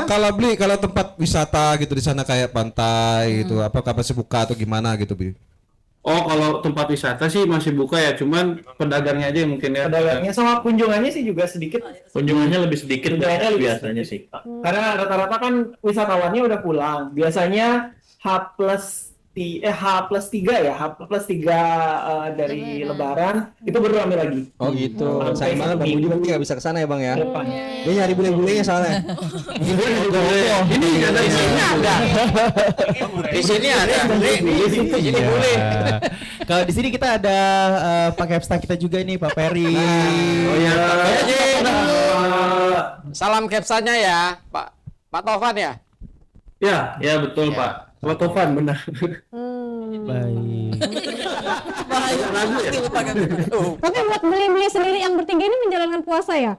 Kalau beli kalau tempat wisata gitu di sana kayak pantai gitu, apakah masih buka atau gimana gitu Bi? Oh, kalau tempat wisata sih masih buka ya, cuman pedagangnya aja mungkin ya. Pedagangnya sama kunjungannya sih juga sedikit. Kunjungannya lebih sedikit biasanya sih. Karena rata-rata kan wisatawannya udah pulang. Biasanya H+3 dari Lebaran itu baru rame lagi. Oh gitu. Sayang banget Bang Budi nanti nggak bisa kesana ya Bang ya. Dia nyari bule-bulenya soalnya. Ini ada di sini ada. Di sini ada. Di sini boleh. Kalau di sini kita ada Pak Kepsta kita juga nih Pak Peri. Oh iya. Salam Kepsanya ya, Pak Tovan ya. Ya betul Pak. Pak Tovan benar. Baik. Tapi buat beli-beli sendiri yang bertiga ini menjalankan puasa ya?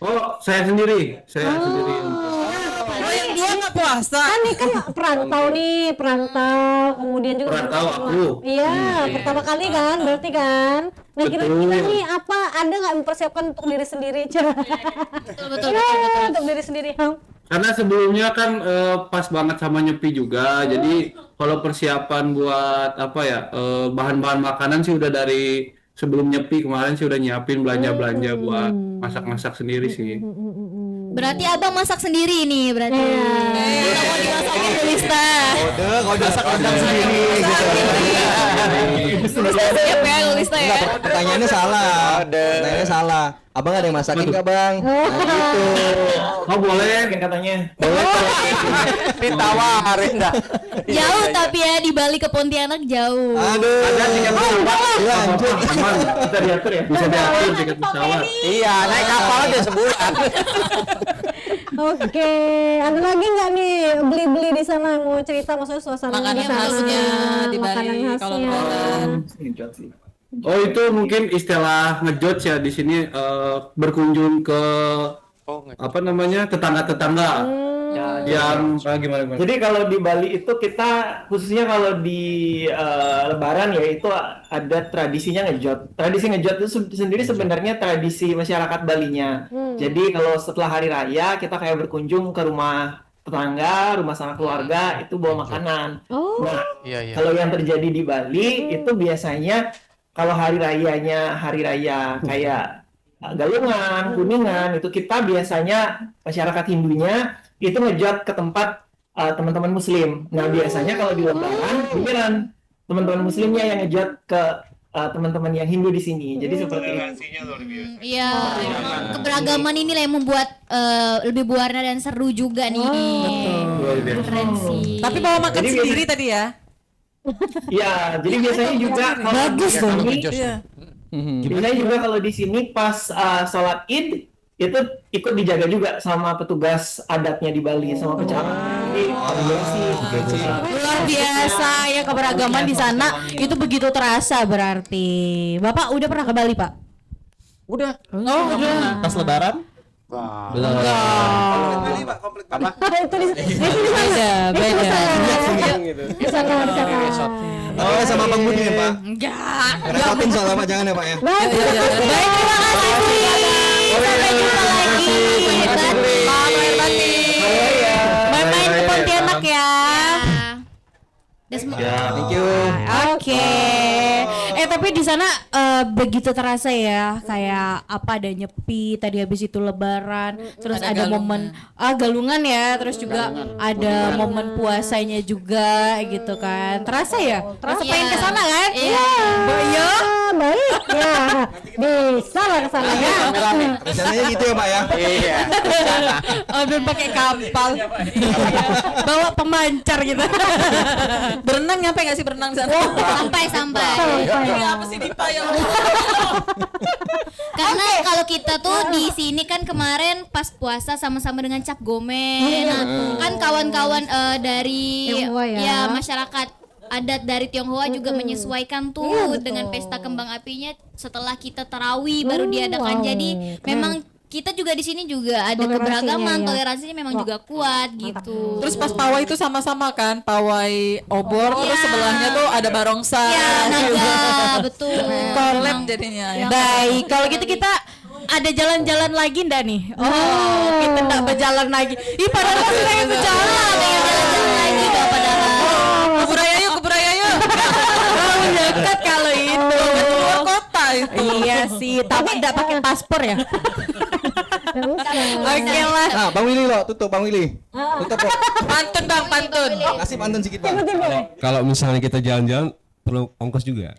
Oh, saya sendiri. Oh yang dua nggak puasa? Kan nih kan perantau, kemudian juga Perantau aku. Iya, pertama kali kan, berarti kan. Nah kira-kira nih apa ada nggak mempersiapkan untuk diri sendiri? Betul. Untuk diri sendiri. Karena sebelumnya kan pas banget sama nyepi juga, jadi kalau persiapan buat apa ya bahan-bahan makanan sih udah dari sebelum nyepi kemarin sih udah nyiapin belanja-belanja buat masak-masak sendiri sih. Berarti abang masak sendiri nih berarti. Kita mau dimasakin Lista. Kode masak rendang sendiri. Siap ya Lista ya. Pertanyaannya salah. Abang ada yang masakin nggak Bang? Nah, gitu. Oh boleh katanya. Boleh. Ditawarin dah. Jauh tapi ya di Bali ke Pontianak jauh. Aduh. Ada tiket pesawat. Lanjut. Aman, bisa diatur ya. Bisa diatur tiket pesawat. Iya, naik kapal aja sebulan. Oke, ada lagi nggak nih beli-beli di sana mau cerita maksudnya suasana Makanan di sana? khasnya di Bali Makanan kalau khasnya. lebaran. Oh itu mungkin istilah ngejot ya di sini berkunjung ke apa namanya tetangga-tetangga yang gimana? Jadi kalau di Bali itu kita khususnya kalau di Lebaran ya itu ada tradisinya ngejot. Tradisi ngejot itu sendiri sebenarnya tradisi masyarakat Balinya. Jadi kalau setelah hari raya kita kayak berkunjung ke rumah tetangga, rumah sanak keluarga itu bawa makanan. Nah, kalau yang terjadi di Bali itu biasanya kalau hari rayanya hari raya kayak Galungan, Kuningan itu kita biasanya masyarakat Hindunya itu ngejot ke tempat teman-teman Muslim. Nah biasanya kalau di Lebaran beneran teman-teman Muslimnya yang ngejot ke teman-teman yang Hindu di sini. Jadi seperti itu. Iya. Keberagaman inilah yang membuat lebih berwarna dan seru juga nih. Keren sih. Tapi bawa makan Jadi sendiri tadi ya? Iya, jadi biasanya juga Bagus dong. Biasanya juga kalau di sini pas sholat Id itu ikut dijaga juga sama petugas adatnya di Bali sama pecalang. Luar biasa ya keberagaman di sana itu begitu terasa berarti. Bapak udah pernah ke Bali Pak? Udah. Oh udah. Pas lebaran? Belum. Apa? Itu di sana. Beda. Di sana. Oh, sama Bang Budi ya, Pak? Enggak. Repotin soal apa jangan ya, Pak ya? Baik, Terima kasih Budi. Sampai jumpa lagi. Main-main ke Pontianak ya. Thank you. Oke. Tapi di sana begitu terasa ya, kayak apa ada nyepi, tadi habis itu lebaran, terus ada momen galungan ya, terus juga ada momen puasanya juga gitu kan. Terasa ya? Terasa pengen ke sana kan? Iya. Iya. Baik ya. Bisa lah ke sana ya. Rencananya gitu ya, Pak ya? Iya. Ambil pakai kapal. Bawa pemancar gitu. Berenang nyampe nggak sih berenang di sana? Sampai. Ini apa sih Dipa ya? Karena kalau kita tuh di sini kan kemarin pas puasa sama-sama dengan Cap Gome. Nah, kan kawan-kawan dari Tionghoa ya. masyarakat adat dari Tionghoa juga menyesuaikan tuh dengan pesta kembang apinya setelah kita tarawih baru diadakan. Jadi memang kita juga di sini juga ada keberagaman, toleransinya memang juga kuat gitu. Terus pas pawai itu sama-sama kan, pawai obor, terus sebelahnya tuh ada barongsai. Ya, naga, betul. Collab jadinya. Ya. Baik, kalau gitu kita ada jalan-jalan lagi ndak nih? Oh, kita ndak berjalan lagi. Ih, padahal kita pengen berjalan. Pengen jalan-jalan lagi gak padahal. Kubur raya yuk. Terlalu dekat kalau itu. Keluar kota itu. Iya sih, tapi ndak pakai paspor ya. Oke lah. Nah, Bang Willy lo, tutup Bang Willy. Tutup kok. Pantun Bang, pantun. Kasih pantun sedikit, Bang. Kalau misalnya kita jalan-jalan perlu ongkos juga.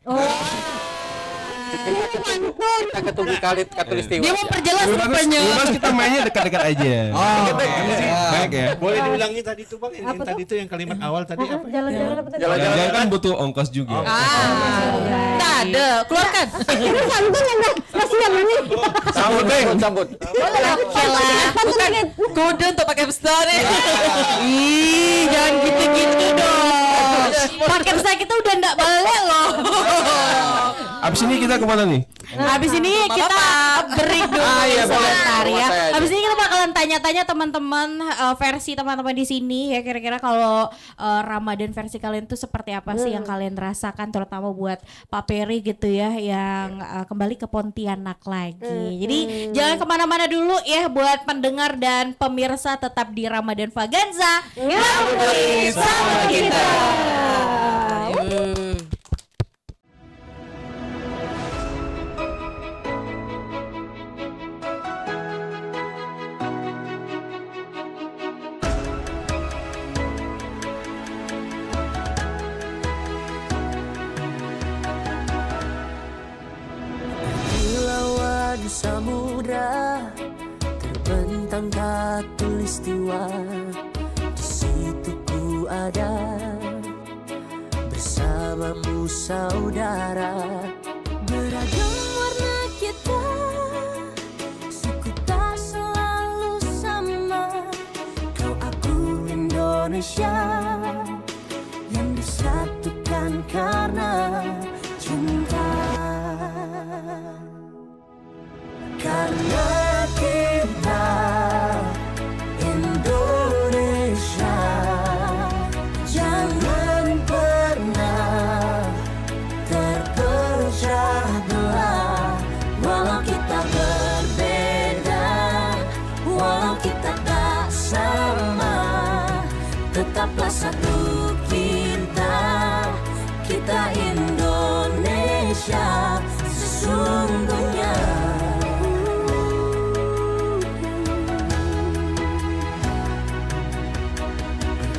Kita ke Tugu Katulistiwa. Dia mau perjelas rupanya. Bebas kita mainnya dekat-dekat aja. Baik ya. Boleh diulangi tadi tuh Bang, yang tadi tuh yang kalimat awal tadi apa? Jalan-jalan apa tadi? Jalan-jalan kan butuh ongkos juga. Nggak ada, keluarkan. Ini pantun yang kasihan ini. Sambut. Oke lah. Bukan kode untuk pakai besar nih. Ih, jangan gitu-gitu dong. Paket saya kita udah ndak balik loh. Abis ini kita kemana nih? Habis ini kita break dulu sebentar ya. Saya aja. Habis ini kita bakalan tanya-tanya teman-teman versi teman-teman di sini ya, kira-kira kalau Ramadan versi kalian tuh seperti apa sih yang kalian rasakan, terutama buat Pak Peri gitu ya yang kembali ke Pontianak lagi. Jadi jangan kemana-mana dulu ya buat pendengar dan pemirsa, tetap di Ramadan Vaganza. Ngabuburit sama kita. Kilauan samudra terbentang khatulistiwa, di situ ku ada bersamamu saudara. Beragam warna kita, suku tak selalu sama. Kau aku Indonesia yang disatukan karena cinta. Karena kita Indonesia, jangan pernah terpecah belah. Walau kita berbeda, walau kita tak sama, tetaplah satu kita Indonesia sesungguhnya.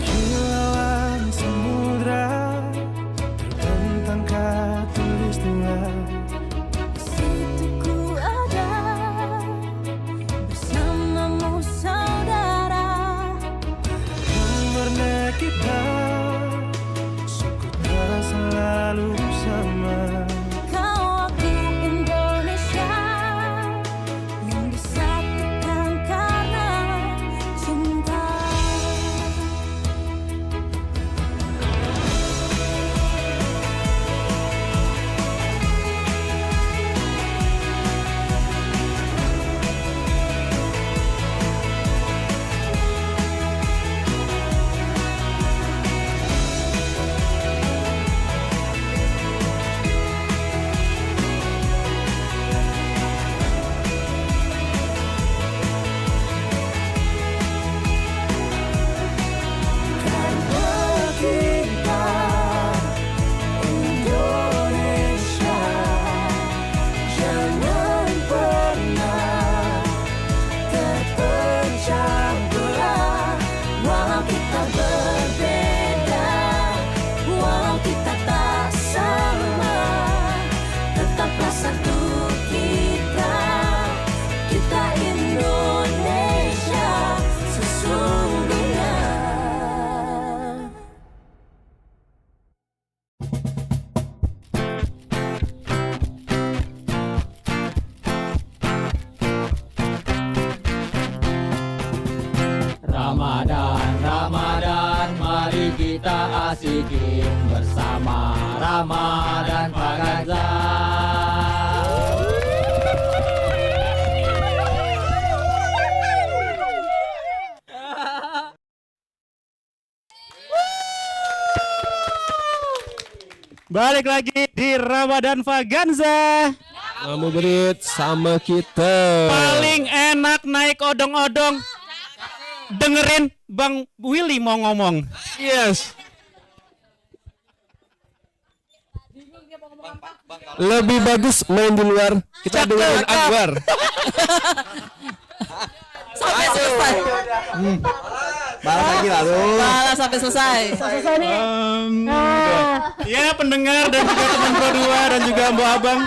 Kilauan samudra terbentang khatulistiwa, Di situ ku ada bersamamu saudara. warna kita suku tak selalu sama. Kau aku Indonesia asikin bersama Rama dan Faganza. Balik lagi di Ramadan Faganza. Ngabuburit sama kita. Paling enak naik odong-odong. Dengerin Bang Willy mau ngomong. Yes. Lebih bagus main di luar. Kita dengerin Akbar. Sampai selesai. Balas lagi lalu. Balas sampai selesai. Selesai nih. Ya pendengar dan juga teman berdua dan juga Mbak Abang.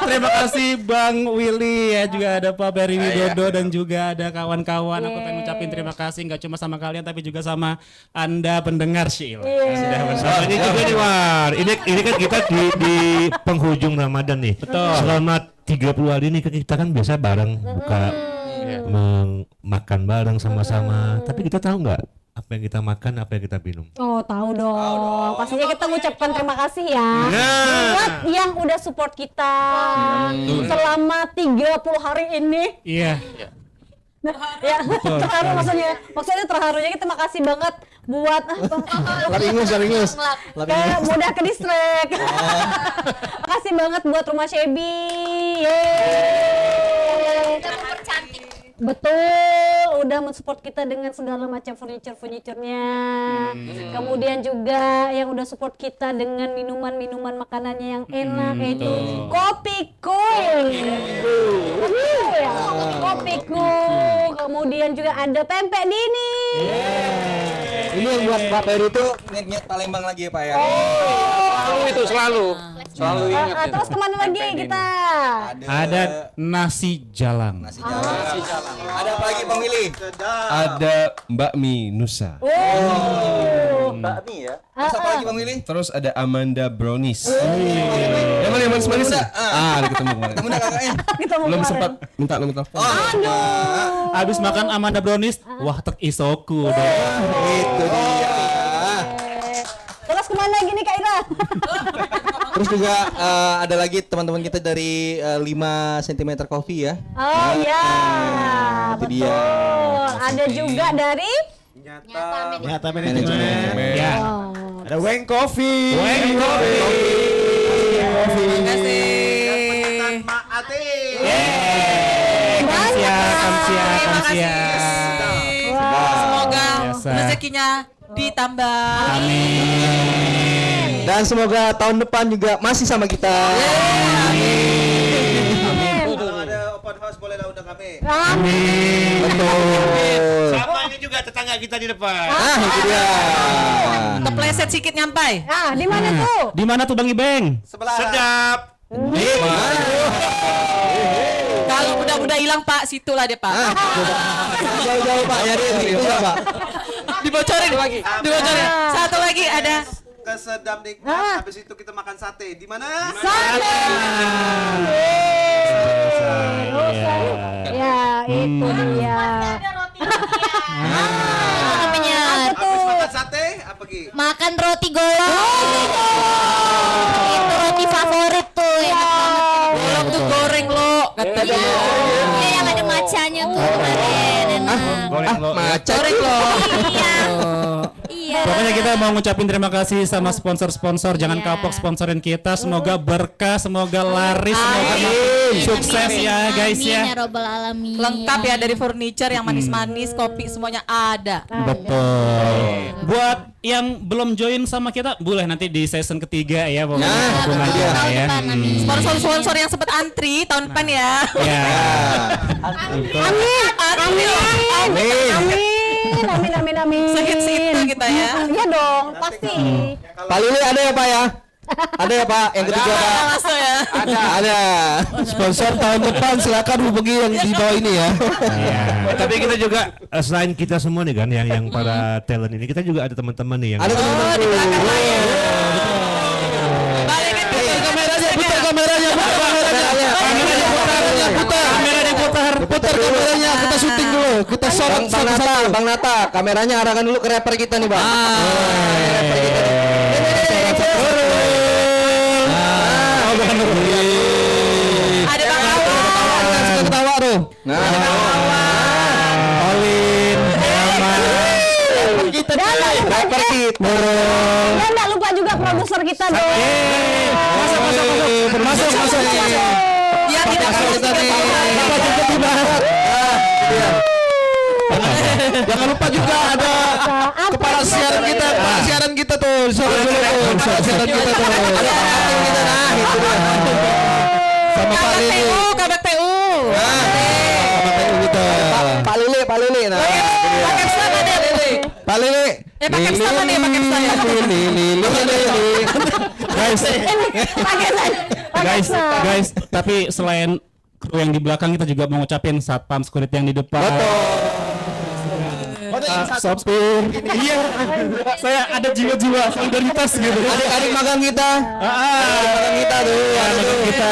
Terima kasih Bang Willy ya, juga ada Pak Beri Widodo dan juga ada kawan-kawan. Aku pengen ngucapin terima kasih nggak cuma sama kalian tapi juga sama Anda pendengar Syil. Sudah bersama. Ini juga nih War. Ini kan kita di penghujung Ramadan nih. Betul. Selama 30 hari ini kita kan biasa bareng buka makan bareng sama-sama. Tapi kita tahu nggak apa yang kita makan, apa yang kita minum? Oh, tahu dong. Pastinya kita mengucapkan terima kasih ya buat yang udah support kita selama 30 hari ini. Iya. Nah, ya, terharu maksudnya terharunya kita makasih banget buat Laringus. mudah ke distrek. Makasih banget buat Rumah Shebi. Betul, udah mensupport kita dengan segala macam furniture-nya. Kemudian juga yang udah support kita dengan minuman makanannya yang enak, yaitu Kopiku. Kopiku. Kemudian juga ada pempek Dini. Ini yang buat Pak Peri itu niat Palembang lagi ya Pak ya. Selalu ingat. Terus kemana lagi kita? Ada nasi jalang. Ada apa lagi Bang Willy? Ada bakmi Nusa. Bakmi ya. Terus apa lagi Bang Willy? Terus ada Amanda Brownies. Yang mana yang manis-manis? Ada ketemu kemarin. Ketemu enggak kakaknya? Belum sempat minta nomor telepon. Habis makan Amanda Brownies, wah tek isoku dong. Itu dia. Terus kemana lagi nih Kak Ira? Terus juga ada lagi teman-teman kita dari 5 cm Coffee ya. Oh iya, itu betul. dia. Ada juga dari Nyata manajemen. Ya. Ada Weng Coffee. Terima kasih. Kamsia. Semoga Biasa. rezekinya ditambah. Amin. Dan semoga tahun depan juga masih sama kita. Kalau ada open house bolehlah undang kami. Amin. Betul. Sama ini juga tetangga kita di depan. Itu dia. Kepleset sedikit nyampai. Di mana tuh? Di mana tuh Bang Ibeng? Sedap. Kalau muda-muda hilang Pak, situlah dia Pak. Jauh-jauh Pak, nyari itu Pak. Dibocorin. Satu lagi ada Kesedap nikmat. Habis itu kita makan sate. Di mana? Ya, itu dia. Namanya Habis makan sate apa Ki? makan roti golong. Itu roti favorit tuh, enak banget. golong tuh goreng lo katanya. Iya, yang ada macanya tuh kemarin enak. Goreng lo. Iya. Iya. Pokoknya kita mau ngucapin terima kasih sama sponsor-sponsor. Jangan kapok sponsorin kita. Semoga berkah, semoga laris, semoga makin sukses ya guys ya. Amin ya robbal alamin. Lengkap ya, dari furniture yang manis-manis, kopi semuanya ada. Betul. Buat yang belum join sama kita, boleh nanti di season ketiga ya pokoknya. Hubungan kita ya. Sponsor-sponsor yang sempat antri tahun depan ya. Ya. Amin. Sehits itu kita ya. Iya dong, pasti. Pak Lili ada ya Pak ya? Ada ya Pak, yang ketiga Pak. Langsung ya. Ada. Sponsor tahun depan silakan hubungi yang di bawah ini ya. Tapi kita juga selain kita semua nih kan yang para talent ini, kita juga ada teman-teman nih yang Ada teman-teman Di belakang layar. Kameranya diputar. Putar kameranya, kita syuting dulu. Kita Bang Nata, kameranya arahkan dulu ke rapper kita nih, Bang. Rapper kita nih. Ada Bang Awan. Ketawa tuh. Nah, Olin, kita rapper kita. Dan enggak lupa juga produser kita dong. Masuk. Yang kita Jangan lupa juga ada kepala siaran kita tuh. Kepala siaran kita tuh. Sama Pak Lili. KBTU. Pak Lili. Nah. Pak Lili. Pakai sama nih, pakai saya. Guys, tapi selain kru yang di belakang kita juga mau ngucapin satpam security yang di depan. Sopir. Iya. Saya ada jiwa-jiwa solidaritas gitu. Adik-adik magang kita. Magang kita tuh. Magang kita.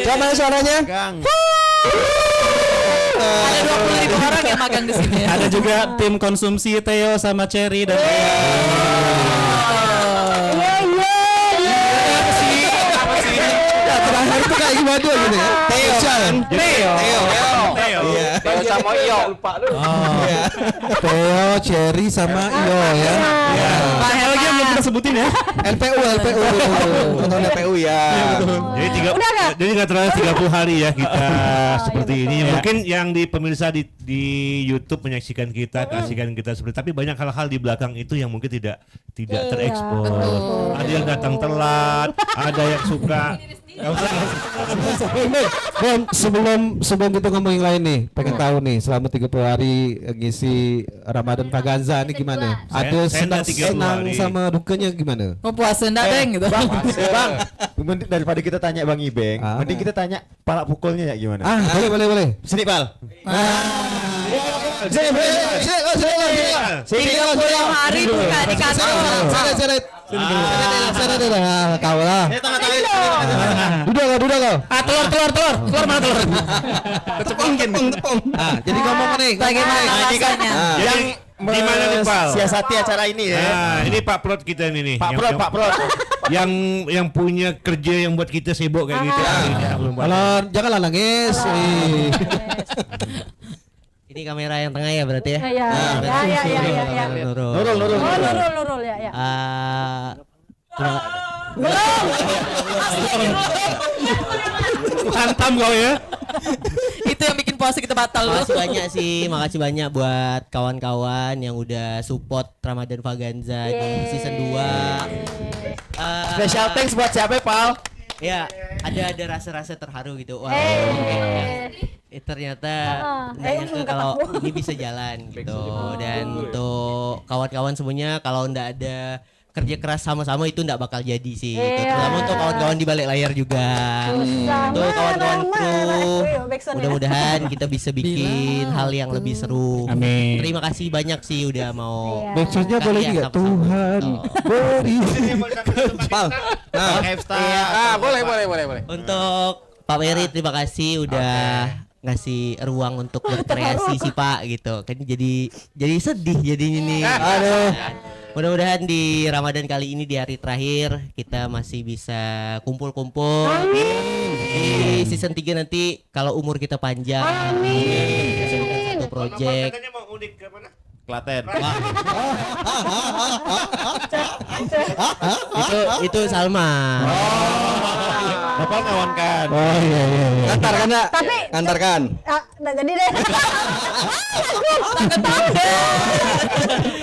Coba suaranya. Ada 20.000 orang yang magang di sini. Ada juga tim konsumsi Theo sama Cherry dan terakhir itu kayak gimana gitu ya? Theo sama Iyo. Lupa lu. Theo, Cherry sama Iyo ya. Pak Helgi belum kita sebutin ya. LPU. Nonton LPU ya. Jadi nggak terlalu 30 hari ya kita seperti ini. Mungkin yang di pemirsa di YouTube menyaksikan kita, kasihkan kita seperti. Tapi banyak hal-hal di belakang itu yang mungkin tidak terekspos. Ada yang datang telat, ada yang suka. Bom, sebelum kita ngomong yang lain nih, pengen tahu nih selama 30 hari ngisi Ramadan Vaganza ini gimana? Ada senang sama dukanya gimana? Mau puasa enggak, Bang gitu. Bang, daripada kita tanya Bang Ibeng, mending kita tanya palak pukulnya ya gimana? Boleh. Sini, Pal. Sini. 30 hari buka di kantor. Kau lah. Duduk kau. Telur mana telur? Tepung. Jadi ngomong nih. Bagaimana rasanya? Yang di mana nih, Pal? Siasati acara ini ya. Nah, ini Pak Plot kita ini nih. Pak Plot. yang punya kerja yang buat kita sibuk kayak gitu. Kalau janganlah nangis. Ini kamera yang tengah ya berarti ya? Ya. Nurul ya. Hantam kau ya. Itu yang bikin puasa kita batal. Makasih banyak buat kawan-kawan yang udah support Ramadan Vaganza di season 2. Special thanks buat siapa, Pal? Ya, ada rasa-rasa terharu gitu. Wah. Ternyata nggak nyangka kalau ini bisa jalan gitu. Dan untuk kawan-kawan semuanya, kalau nggak ada kerja keras sama-sama itu nggak bakal jadi sih. Terutama untuk kawan-kawan di balik layar juga. Untuk kawan-kawan kru, mudah-mudahan kita bisa bikin hal yang lebih seru. Amin. Terima kasih banyak sih udah mau. Maksudnya boleh nggak Tuhan beri. Boleh. Untuk Pak Meri terima kasih udah ngasih ruang untuk berkreasi sih Pak gitu. Kan jadi sedih jadinya nih. Aduh. Mudah-mudahan di Ramadan kali ini di hari terakhir kita masih bisa kumpul-kumpul. Di season 3 nanti kalau umur kita panjang. Amin. Satu project. Katanya mau mudik ke mana? Klaten. Itu Salma. Bapak ngawankan. Oh iya. Ngantarkan. Nggak jadi deh.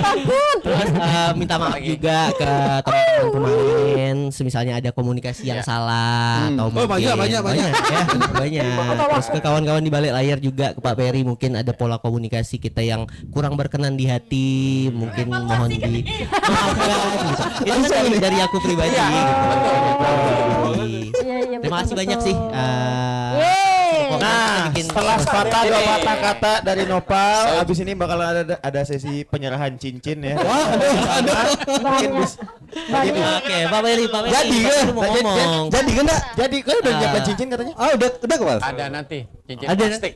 Takut. Terus minta maaf juga ke teman-teman kemarin, misalnya ada komunikasi yang salah atau mungkin banyak. Terus ke kawan-kawan di balik layar juga, ke Pak Peri mungkin ada pola komunikasi kita yang kurang berkenan di hati, mungkin mohon di itu kan dari aku pribadi gitu. Terima kasih banyak sih Nah, setelah sepatah dua patah kata dari Nopal, abis ini bakal ada sesi penyerahan cincin ya. Oke, Pak Beri. Jadi kan? mau ngomong. Jadi kan enggak? Jadi kan udah nyiapin cincin katanya? Ah, udah Kepal. Ada nanti cincin Ada. plastik.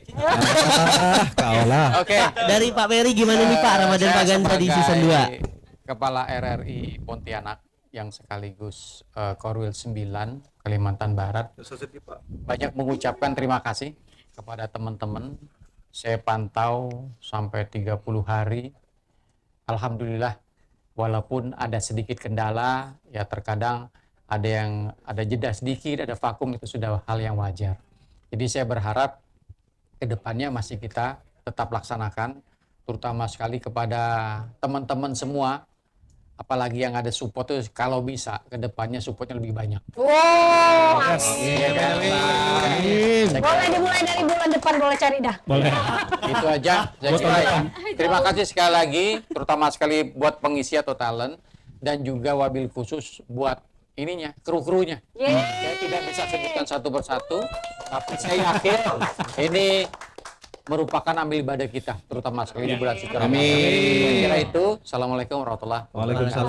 Kau lah. Oke. Dari Pak Beri gimana nih Pak Ramadan Saya Faganza di season sebagai 2? Kepala RRI Pontianak yang sekaligus Korwil 9 Kalimantan Barat. Banyak mengucapkan terima kasih kepada teman-teman. Saya pantau sampai 30 hari. Alhamdulillah, walaupun ada sedikit kendala, ya terkadang ada jeda sedikit, ada vakum, itu sudah hal yang wajar. Jadi saya berharap ke depannya masih kita tetap laksanakan, terutama sekali kepada teman-teman semua, apalagi yang ada support itu kalau bisa ke depannya supportnya lebih banyak. Wow. Yes. Boleh dimulai dari bulan depan, boleh cari dah. Boleh. Itu aja. Saya kira ya. Terima kasih sekali lagi, terutama sekali buat pengisi atau talent, dan juga wabil khusus buat ininya, kru-krunya. Saya tidak bisa sebutkan satu persatu, tapi saya yakin ini merupakan ambil ibadah kita, terutama sekali di bulan suci Ramadan. Saya kira itu. Assalamualaikum warahmatullahi wabarakatuh.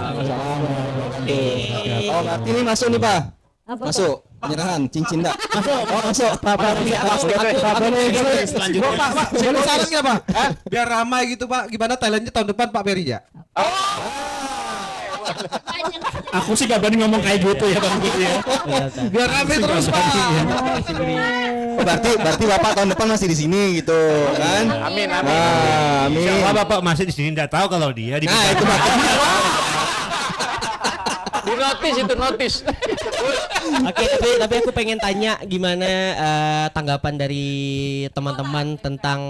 Oh, berarti ini masuk nih Pak. Masuk penyerahan cincin enggak? Masuk. Pak Boleh saran nggak Pak? Biar ramai gitu Pak. Gimana talentnya tahun depan Pak Beri ya? Aku sih gak berani ngomong kayak gitu ya Bang Budi ya. Biar ramai terus Pak. Berarti Bapak tahun depan masih di sini gitu kan? Amin. Amin. Insya Allah Bapak masih di sini, enggak tahu kalau dia di. Nah, itu Bapak. Di notis. Oke, tapi aku pengen tanya gimana tanggapan dari teman-teman tentang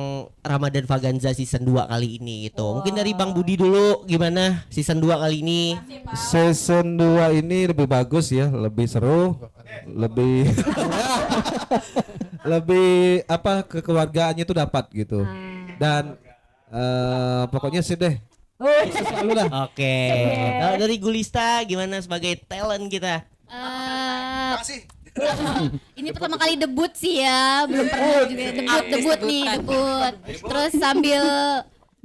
Ramadan Faganza season 2 kali ini gitu. Mungkin dari Bang Budi dulu, gimana season 2 kali ini? Season 2 ini lebih bagus ya, lebih seru, lebih lebih kekeluargaannya itu dapat gitu. Dan pokoknya sih deh. Oke. Kalau dari Gulista gimana sebagai talent kita? Ini pertama kali debut sih ya, belum pernah juga debut. Terus sambil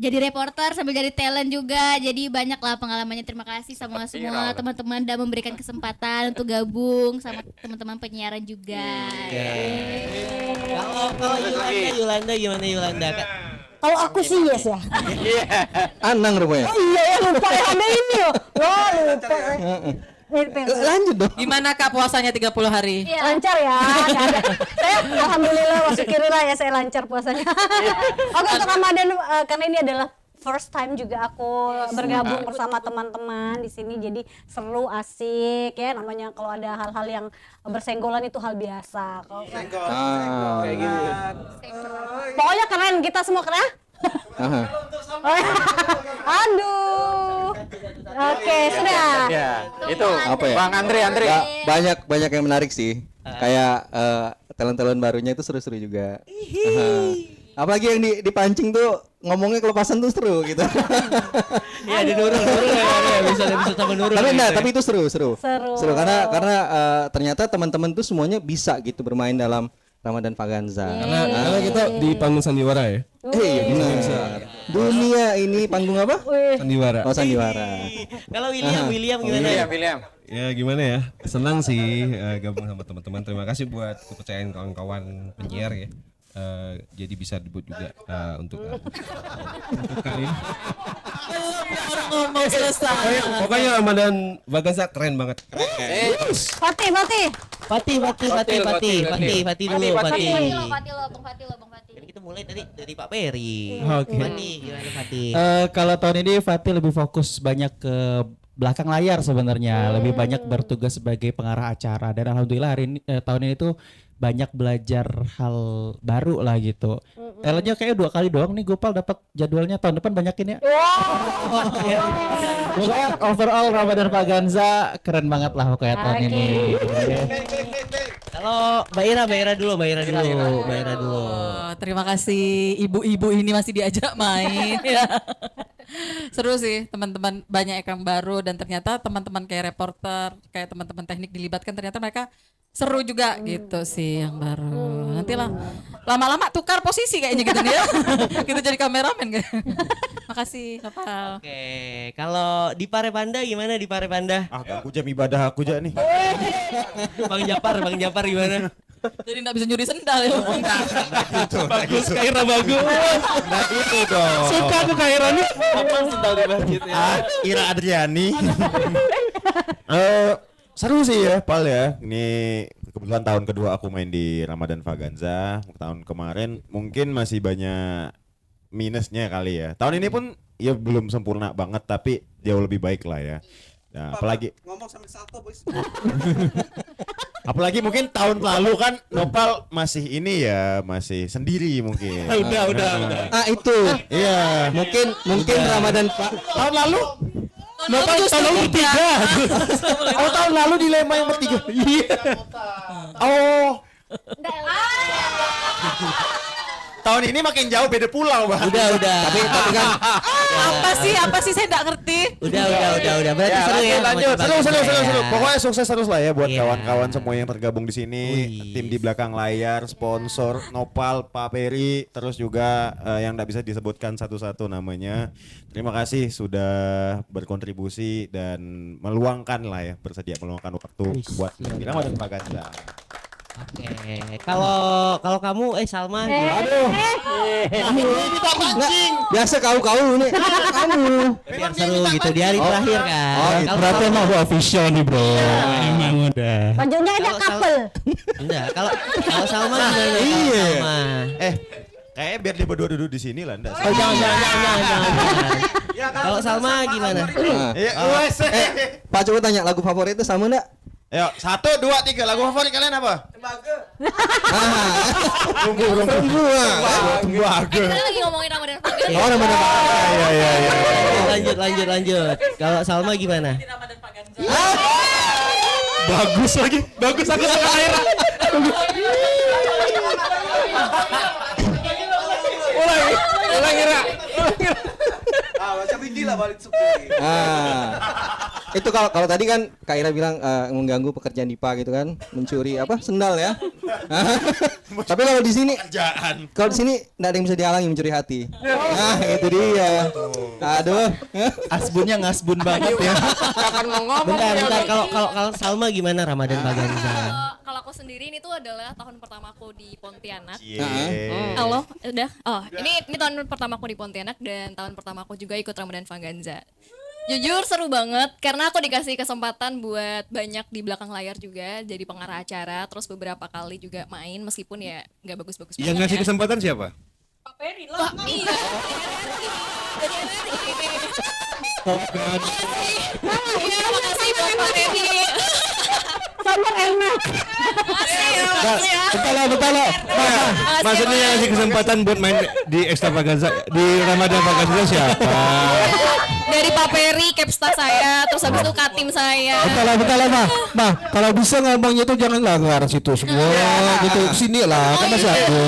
jadi reporter, sambil jadi talent juga, jadi banyak lah pengalamannya. Terima kasih sama semua teman-teman udah memberikan kesempatan untuk gabung sama teman-teman penyiaran juga. Kalau Yolanda gimana Yolanda? Kalau aku sih yes ya. Anang rupanya. Oh iya ya, lupa ya, ada ini loh. Wah, lupa. Lanjut dong. Gimana Kak puasanya 30 hari? Lancar ya. Saya alhamdulillah wasyukurillah ya, saya lancar puasanya. Oke, untuk Ramadan karena ini adalah first time juga aku bergabung bersama teman-teman di sini, jadi seru, asik ya, namanya kalau ada hal-hal yang bersenggolan itu hal biasa. Kayak gitu. Pokoknya keren, kita semua keren. Aduh. Oke, sudah. Ya, itu. Apa ya? Bang Andre. Banyak yang menarik sih. Kayak talent-talent barunya itu seru-seru juga. Apalagi yang dipancing tuh ngomongnya kelepasan tuh seru gitu. Iya, ada Nurul ya, bisa sama Nurul. Tapi itu seru karena ternyata teman-teman tuh semuanya bisa gitu bermain dalam Ramadan Faganza. Karena kita di panggung sandiwara ya. Benar. Dunia ini panggung apa? Sandiwara. Oh, sandiwara. Kalau William gimana? William. Ya gimana ya, senang sih gabung sama teman-teman. Terima kasih buat kepercayaan kawan-kawan penyiar ya. Jadi bisa debut juga untuk kali ini. Ngomong selesai. Pokoknya Ramadan Faganza keren banget. Fatih dulu. Bang Fatih. Jadi kita mulai dari Pak Peri. Oke. Fatih, gimana Fatih? Kalau tahun ini Fatih lebih fokus banyak ke belakang layar sebenarnya, lebih banyak bertugas sebagai pengarah acara, dan alhamdulillah tahun ini tuh banyak belajar hal baru lah gitu. Talentnya kayak 2 kali doang nih Gopal dapat jadwalnya, tahun depan banyakin ya. Pokoknya overall Ramadan Faganza keren banget lah pokoknya tahun ini. Kalau Mbak Ira dulu. Terima kasih ibu-ibu ini masih diajak main. Ya. Seru sih, teman-teman banyak ekran baru, dan ternyata teman-teman kayak reporter, kayak teman-teman teknik dilibatkan, ternyata mereka seru juga gitu sih yang baru. Nanti lah lama-lama tukar posisi kayaknya gitu nih ya. Kita jadi kameramen kan. Makasih Kapal. Oke, kalau di Parepanda gimana di Parepanda? Aku jam ibadah aku aja nih. Bang Japar gimana? Jadi nggak bisa nyuri sendal ya. Bagus, Kaira bagus. Nah itu dong. Suka aku Kaira nih. Apa sendal di masjid ya? Ira Adriani. Seru sih ya, Pal ya. Ini kebetulan tahun kedua aku main di Ramadan Vaganza. Tahun kemarin mungkin masih banyak minusnya kali ya. Tahun ini pun ya belum sempurna banget tapi jauh lebih baik lah ya. Nah, apalagi ngomong sambil salto boys. Apalagi mungkin tahun lalu kan Nopal masih ini ya, masih sendiri mungkin. Udah. Itu. Iya. Mungkin Ramadan tahun lalu. Nopal tahun lalu bertiga. Oh tahun lalu dilema yang bertiga. Iya. Oh. Tahun ini makin jauh beda pulau, Bang. Udah. Tapi kan Apa sih saya nggak ngerti. Udah. Berarti seru ya. Lanjut. Seru. Ya. Pokoknya sukses terus lah ya buat Iya. kawan-kawan semua yang tergabung di sini, tim di belakang layar, sponsor Nopal, Pak Peri, terus juga yang enggak bisa disebutkan satu-satu namanya. Terima kasih sudah berkontribusi dan meluangkan lah ya, bersedia meluangkan waktu buat Ramadan Vaganza. Oke, kalau kamu Salma aduh. Biasa kau ini kamu. biar seru gitu di hari terakhir kan. gitu. Berarti emang udah official nih bro. Emang udah. Bajunya ada couple. Enggak, kalau Salma gimana? Iya. Salma. Kayaknya biar dia berdua duduk di sini lah, enggak? Oh jangan. Kalau Salma gimana? Pak coba tanya lagu favoritnya sama enggak? Ayo, 1, 2, 3. Lagu favorit kalian apa? Tunggu. Kita lagi ngomongin Ramadan Vaganza. Oh, Ramadan Vaganza. Iya. Lanjut. Kalau Salma gimana? Bagus aku sama Kaira. Ulang Ira. Macam inilah balik suku. Itu kalau tadi kan Kak Ira bilang mengganggu pekerjaan Dipa gitu kan, mencuri sendal ya. Tapi kalau di sini kalau di sini enggak ada yang bisa dihalangi mencuri hati. Nah, itu dia. Aduh. Asbunnya ngasbun banget ya. Bentar. Kalau Salma gimana Ramadan Vaganza? Kalau aku sendiri ini tuh adalah tahun pertama aku di Pontianak. Halo, udah. Oh, ini tahun pertama aku di Pontianak dan tahun pertama aku juga ikut Ramadan Vaganza. Jujur seru banget karena aku dikasih kesempatan buat banyak di belakang layar juga jadi pengarah acara, terus beberapa kali juga main meskipun ya nggak bagus-bagus banget. Yang ngasih kesempatan siapa? Pak Peri lah. Iya. Makasih buat Pak Peri. Sama enak. Betul loh. Maksudnya yang ngasih kesempatan buat main di Extravaganza di Ramadan Vaganza siapa? Dari Pak Peri, Capsta saya, terus habis itu Katim saya. Betul lah, mah. Kalau bisa ngomongnya itu janganlah ke arah situ semua, gitu. Sini lah, kan masih ada.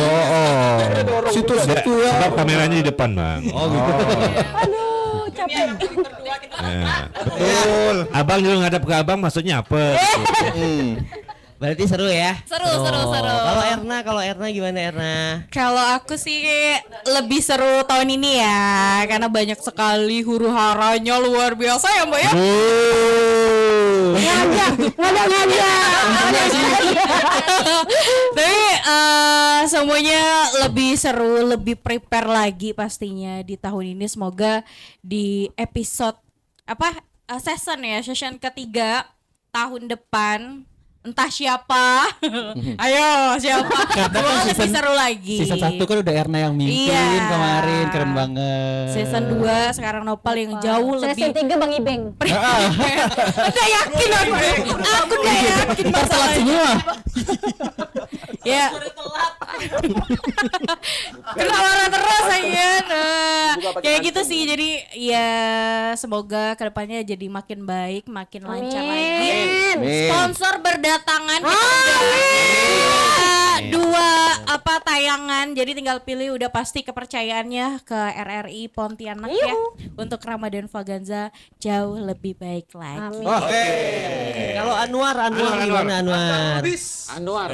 Situ ya. Sebab kameranya di depan, Bang. Oh, gitu. Aduh, capek. Betul. Abang juga ngadap ke abang, maksudnya apa? Berarti seru ya? Seru. Kalau Erna gimana Erna? Kalau aku sih lebih seru tahun ini ya, karena banyak sekali huru haranya luar biasa ya Mbak ya. Tapi semuanya lebih seru, lebih prepare lagi pastinya di tahun ini. Semoga di episode session ketiga tahun depan entah siapa. Ayo siapa? Semoga lebih seru lagi. Season 1 kan udah Erna yang mimpin kemarin, keren banget. Season 2 sekarang Nopal yang jauh lebih. Season 3 Bang Ibeng. Udah yakin aku udah yakin masalah semua. Ya. Ketawa terus aja. Kayak gitu sih, jadi ya semoga kedepannya jadi makin baik, makin lancar lagi. Sponsor berdatangan. 2 kesayangan. Jadi tinggal pilih, udah pasti kepercayaannya ke RRI Pontianak ya. Untuk Ramadan Vaganza jauh lebih baik lagi. Oke. Kalau Anwar gimana Anwar? Anwar.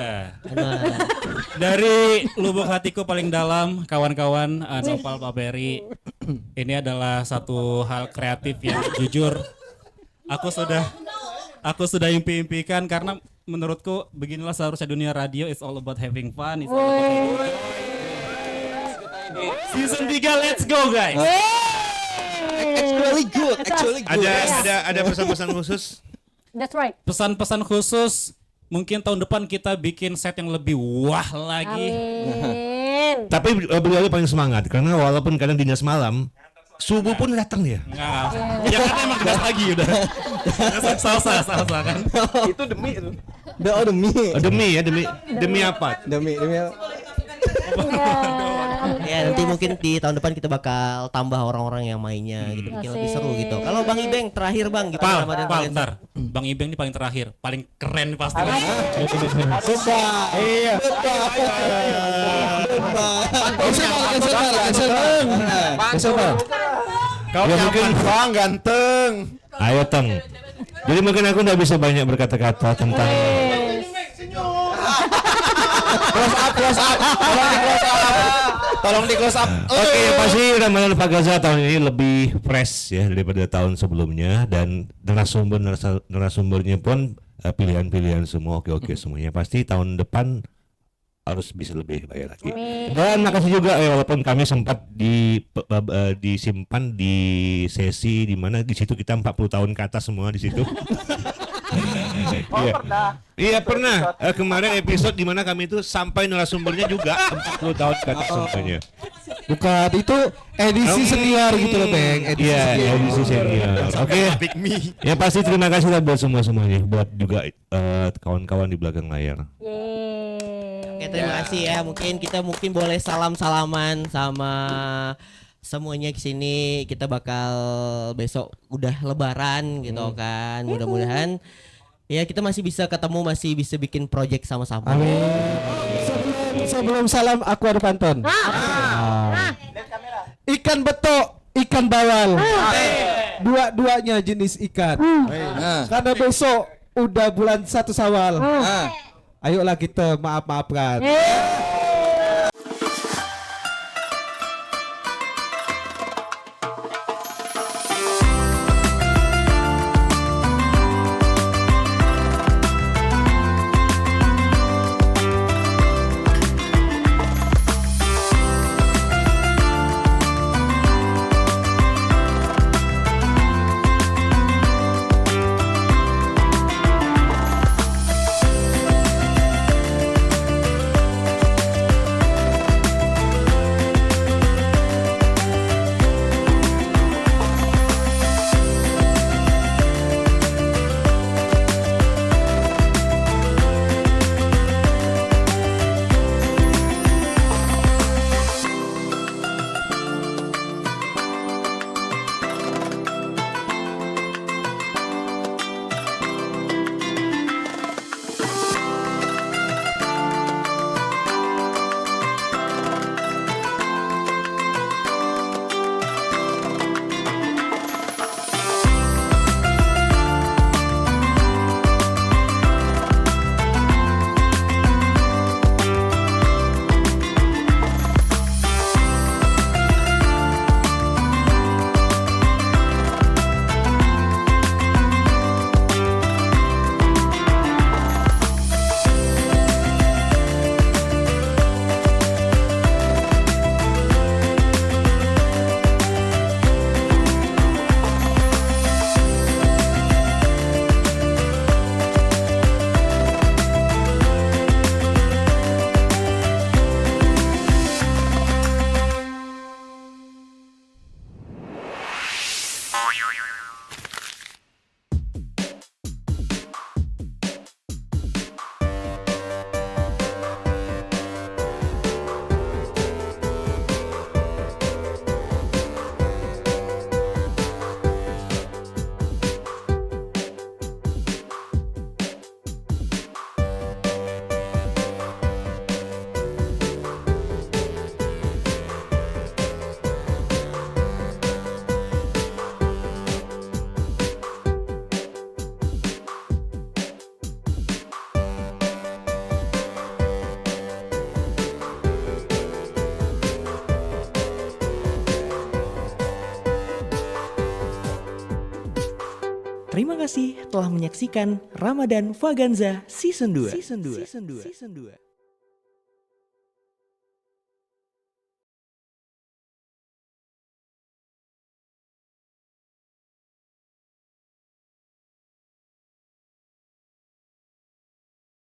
Dari lubuk hatiku paling dalam, kawan-kawan, Nopal Pak Peri, ini adalah satu hal kreatif yang jujur aku sudah impi-impikan, karena menurutku beginilah seharusnya dunia radio. It's all about having fun. It's all about Season 3, let's go guys. Actually good. Ada pesan-pesan khusus? That's right. Pesan-pesan khusus, mungkin tahun depan kita bikin set yang lebih wah lagi. Amin. Tapi beliau paling semangat karena walaupun kadang dinas malam, subuh pun datang dia. Ya kan emang gas lagi udah. Salsa kan. Itu demi itu. Demi apa? Demi Ya nanti mungkin di tahun depan kita bakal tambah orang-orang yang mainnya gitu, bikin lebih seru gitu. Kalau Bang Ibeng terakhir Bang, gimana Ramadan Vaganza? Bentar. Bang Ibeng ini paling terakhir, paling keren pasti. Iya. Kau Ya, mungkin Bang ganteng. Ayo Teng. Jadi mungkin aku nggak bisa banyak berkata-kata tentang Close up. Tolong di close up. Oke, pasti Ramadan Vaganza tahun ini lebih fresh ya daripada tahun sebelumnya, dan narasumbernya pun pilihan-pilihan semua oke semuanya. Pasti tahun depan harus bisa lebih baik lagi. Dan makasih juga walaupun kami sempat disimpan di sesi di mana di situ kita 40 tahun ke atas semua di situ. Iya pernah. Kemarin episode di mana kami itu sampai narasumbernya juga 40 tahun ke atas semuanya. Bukan, itu edisi senior gitu loh Bang. Edisi senior. Oke. Ya pasti terima kasih lah buat semuanya, buat juga kawan-kawan di belakang layar. Oke, terima kasih ya. Kita mungkin boleh salam-salaman sama semuanya di sini. Kita bakal besok udah lebaran gitu kan. Mudah-mudahan ya kita masih bisa ketemu, masih bisa bikin project sama-sama. Amin. Sebelum salam aku ada pantun. Ikan betok, ikan bawal. Dua-duanya jenis ikan. Karena besok udah bulan 1 Syawal. Ayolah kita maaf-maafkan. Terima kasih telah menyaksikan Ramadan Vaganza Season 2.